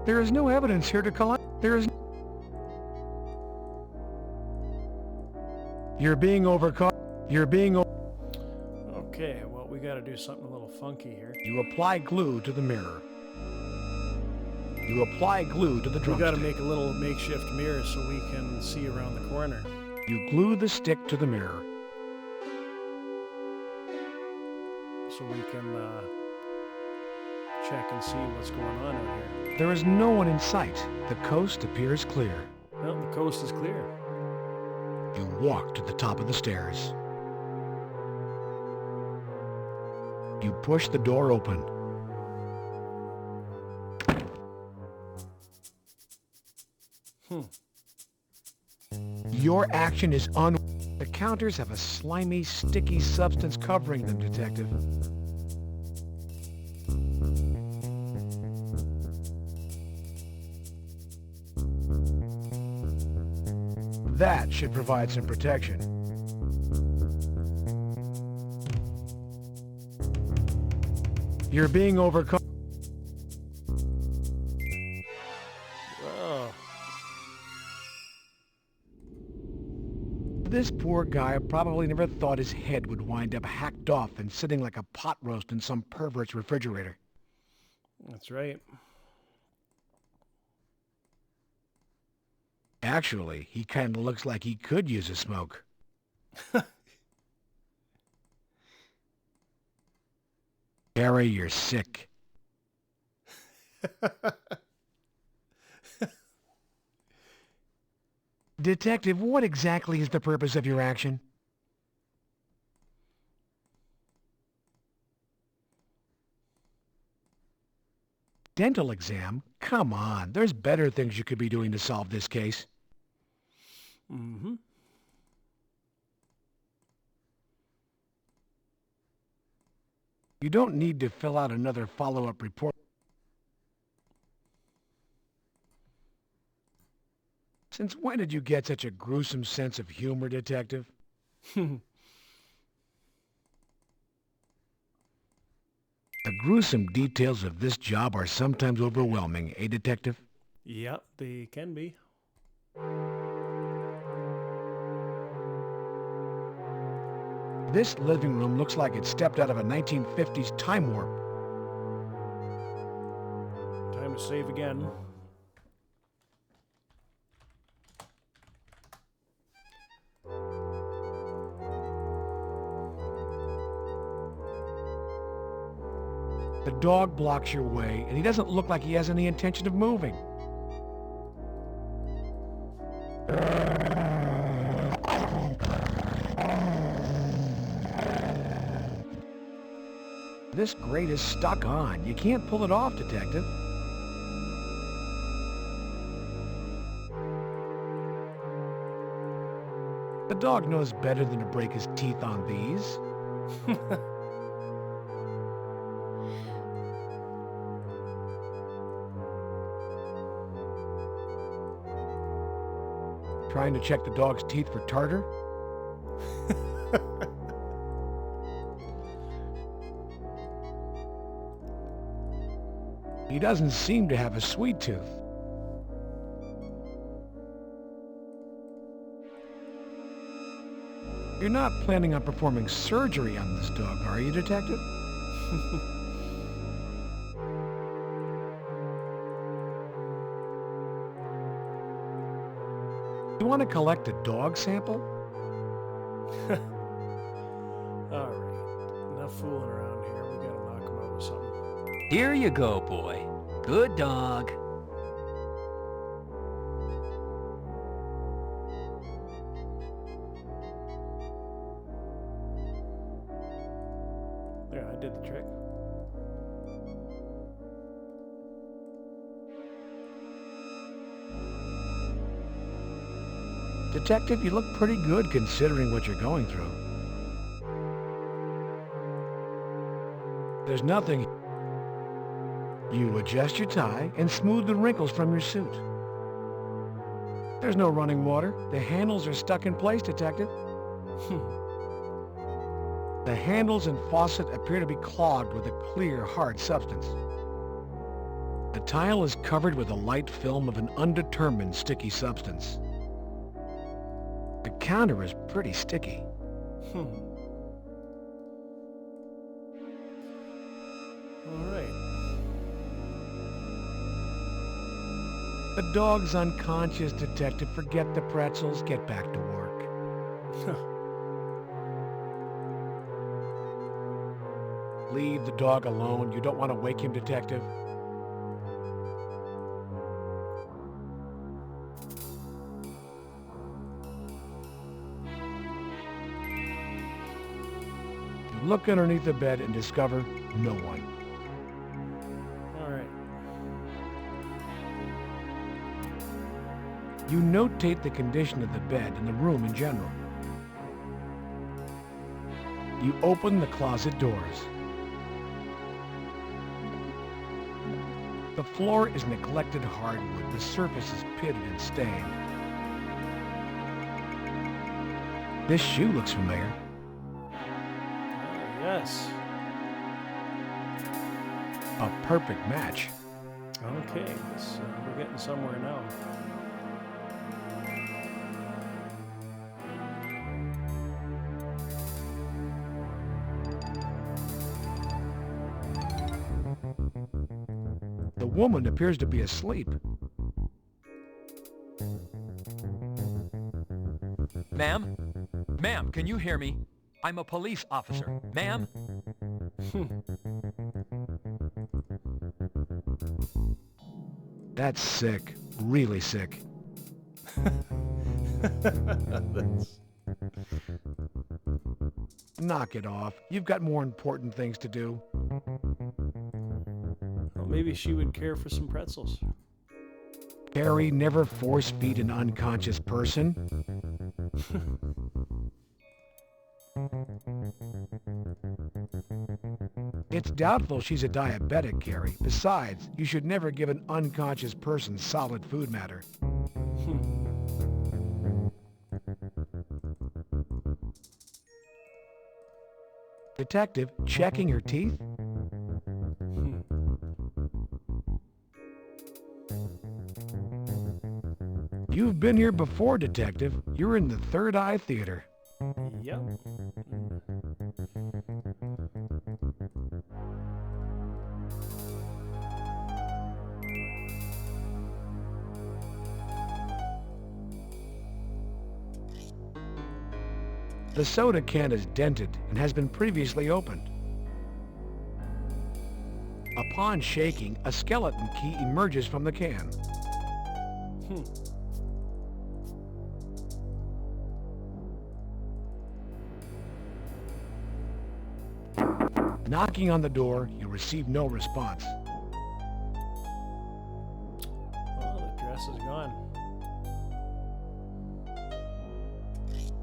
There is no evidence here to collect. There is... You're being overcaught. You're being... Okay, well, we got to do something a little funky here. You apply glue to the mirror. You apply glue to the We drumstick. got to make a little makeshift mirror so we can see around the corner. You glue the stick to the mirror. So we can check and see what's going on out here. There is no one in sight. The coast appears clear. Well, the coast is clear. You walk to the top of the stairs. You push the door open. Your action is The counters have a slimy, sticky substance covering them, Detective. That should provide some protection. You're being overcome. Oh. This poor guy probably never thought his head would wind up hacked off and sitting like a pot roast in some pervert's refrigerator. That's right. Actually, he kind of looks like he could use a smoke. Gary, you're sick. Detective, what exactly is the purpose of your action? dental exam? Come on, there's better things you could be doing to solve this case. Mm-hmm. You don't need to fill out another follow-up report. Since when did you get such a gruesome sense of humor, Detective? The gruesome details of this job are sometimes overwhelming, eh, Detective? Yep, they can be. This living room looks like it stepped out of a 1950s time warp. Time to save again. The dog blocks your way, and he doesn't look like he has any intention of moving. This grate is stuck on. You can't pull it off, Detective. The dog knows better than to break his teeth on these. Trying to check the dog's teeth for tartar? He doesn't seem to have a sweet tooth. You're not planning on performing surgery on this dog, are you, Detective? You want to collect a dog sample? Alright, enough fooling around here. We gotta knock him out with something. Here you go, boy. Good dog. There, I did the trick. Detective, you look pretty good considering what you're going through. There's nothing. You adjust your tie and smooth the wrinkles from your suit. There's no running water. The handles are stuck in place, Detective. The handles and faucet appear to be clogged with a clear, hard substance. The tile is covered with a light film of an undetermined sticky substance. The counter is pretty sticky. Alright. The dog's unconscious, Detective. Forget the pretzels. Get back to work. Leave the dog alone. You don't want to wake him, Detective. You look underneath the bed and discover no one. Alright. You notate the condition of the bed and the room in general. You open the closet doors. The floor is neglected hardwood. The surface is pitted and stained. This shoe looks familiar. Yes. A perfect match. Okay, so we're getting somewhere now. The woman appears to be asleep. Ma'am? Ma'am, can you hear me? I'm a police officer. Ma'am? That's sick. Really sick. Knock it off. You've got more important things to do. Well, maybe she would care for some pretzels. Carrie, never force feed an unconscious person. It's doubtful she's a diabetic, Carrie. Besides, you should never give an unconscious person solid food matter. Detective, checking her teeth? You've been here before, Detective. You're in the Third Eye Theater. Yep. The soda can is dented and has been previously opened. Upon shaking, a skeleton key emerges from the can. Knocking on the door, you receive no response. Oh, the dress is gone.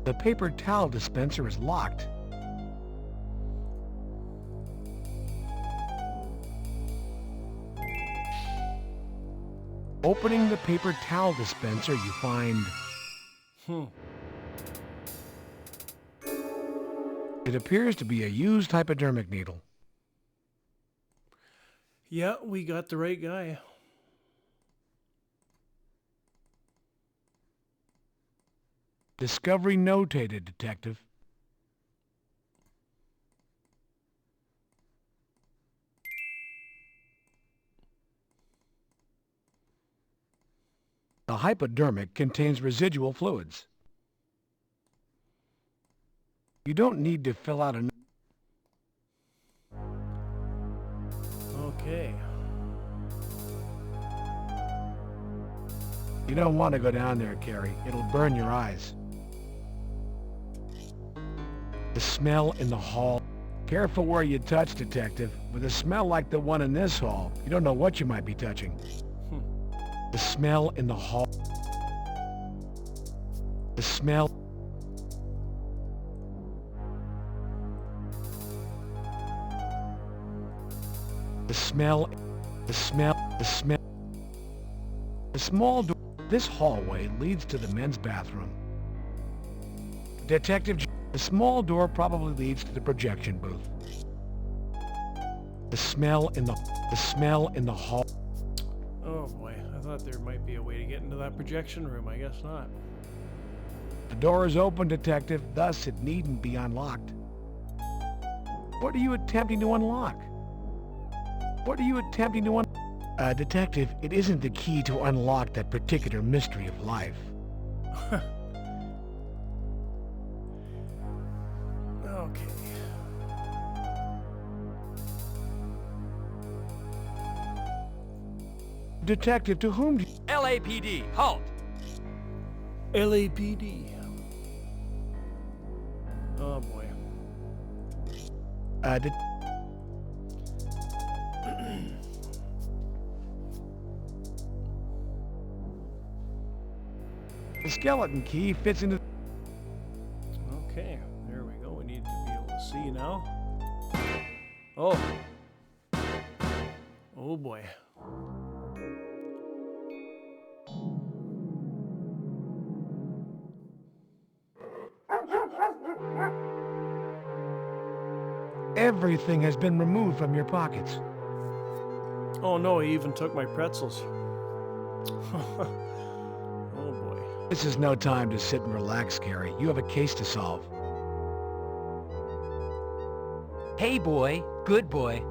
The paper towel dispenser is locked. Opening the paper towel dispenser, you find... It appears to be a used hypodermic needle. Yeah, we got the right guy. Discovery notated, Detective. The hypodermic contains residual fluids. You don't need to fill out an... Okay. You don't want to go down there, Carrie. It'll burn your eyes. The smell in the hall. Careful where you touch, Detective. With a smell like the one in this hall, you don't know what you might be touching. The smell in the hall. The smell. The smell. The smell. The smell. The small door. This hallway leads to the men's bathroom. Detective, the small door probably leads to the projection booth. The smell in the hall. Oh boy, I thought there might be a way to get into that projection room. I guess not. The door is open, Detective, thus it needn't be unlocked. What are you attempting to unlock? What are you attempting to unlock? Detective, it isn't the key to unlock that particular mystery of life. Okay. Detective, to whom do you... LAPD, halt! LAPD. Oh boy. The skeleton key fits into... Okay, there we go. We need to be able to see now. Oh. Oh boy. Everything has been removed from your pockets. Oh no, he even took my pretzels. This is no time to sit and relax, Carrie. You have a case to solve. Hey boy, good boy.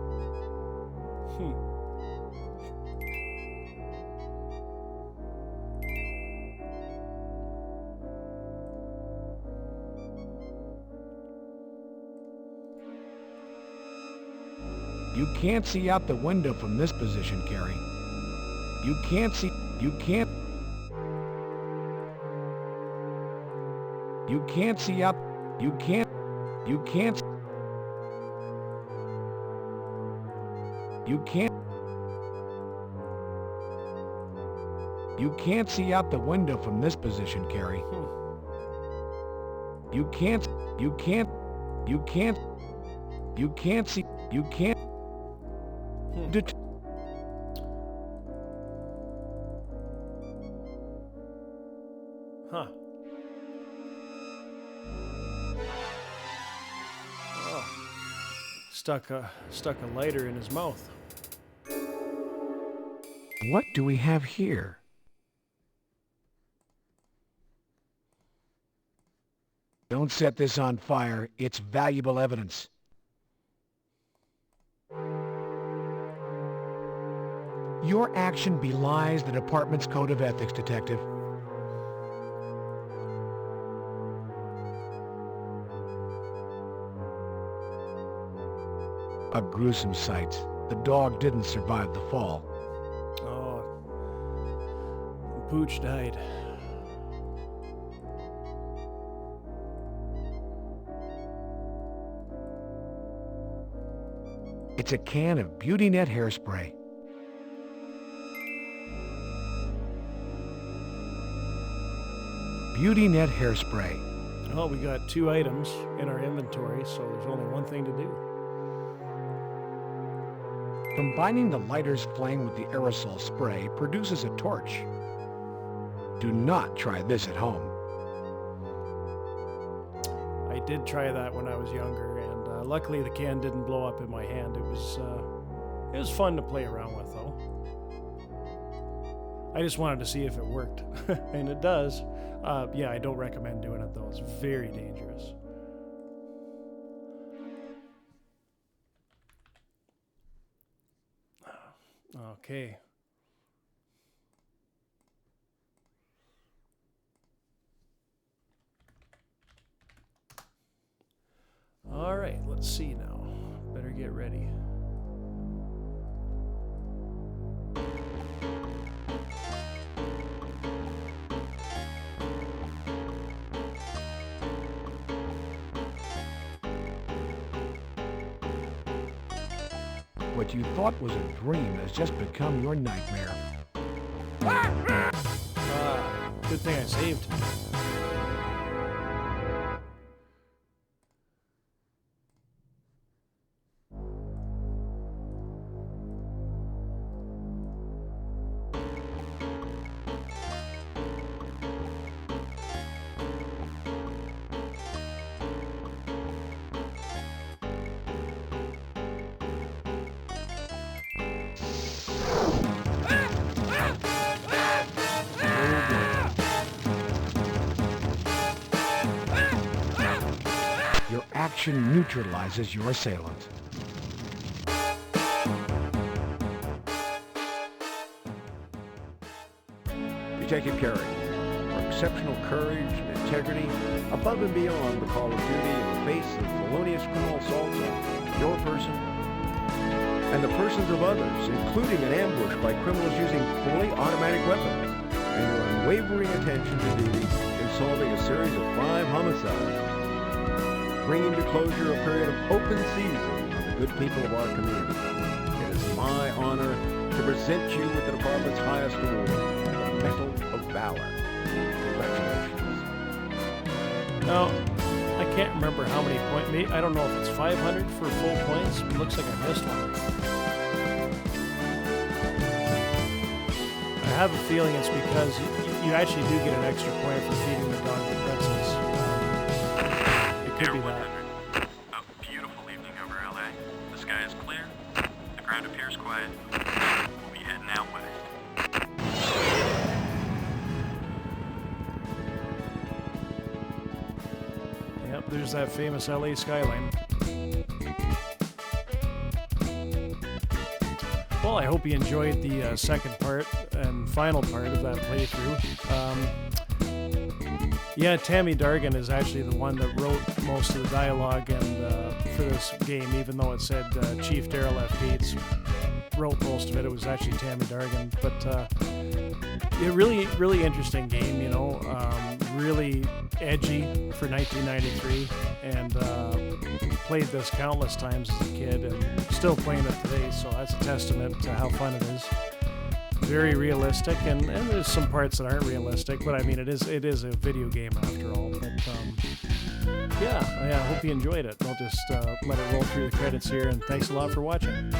You can't see out the window from this position, Carrie. You can't see... You can't see out... You can't... You can't... You can't see out the window from this position, Carrie. You can't see, Huh. Oh. Stuck a lighter in his mouth. What do we have here? Don't set this on fire. It's valuable evidence. Your action belies the department's code of ethics, Detective. A gruesome sight. The dog didn't survive the fall. Oh. Pooch died. It's a can of Beauty Net hairspray. Beauty Net hairspray. Well, we got 2 items in our inventory, so there's only one thing to do. Combining the lighter's flame with the aerosol spray produces a torch. Do not try this at home. I did try that when I was younger, and luckily the can didn't blow up in my hand. It was fun to play around with, though. I just wanted to see if it worked, and it does. Yeah, I don't recommend doing it, though. It's very dangerous. Okay. All right, let's see now. Better get ready. What you thought was a dream has just become your nightmare. Good thing I saved. Action neutralizes your assailant. Detective Carey, for exceptional courage and integrity, above and beyond the call of duty in the face of felonious criminal assaults on your person and the persons of others, including an ambush by criminals using fully automatic weapons, and your unwavering attention to duty in solving a series of 5 homicides, bringing to closure a period of open season on the good people of our community. It is my honor to present you with the department's highest award, the Medal of Valor. Congratulations. Now, I can't remember how many points. I don't know if it's 500 for full points. It looks like I missed one. I have a feeling it's because you actually do get an extra point for feeding the dog the pretzels. Could be that. A beautiful evening over LA. The sky is clear. The ground appears quiet. We'll be heading out west. Yep, there's that famous LA skyline. Well, I hope you enjoyed the second part and final part of that playthrough. Yeah, Tammy Dargan is actually the one that wrote most of the dialogue and for this game, even though it said Chief Daryl F. Gates wrote most of it. It was actually Tammy Dargan. But yeah, really interesting game, you know, really edgy for 1993, and played this countless times as a kid and still playing it today, so that's a testament to how fun it is. very realistic, and there's some parts that aren't realistic, but I mean, it is a video game after all. But yeah, I hope you enjoyed it. I'll just let it roll through the credits here, and thanks a lot for watching.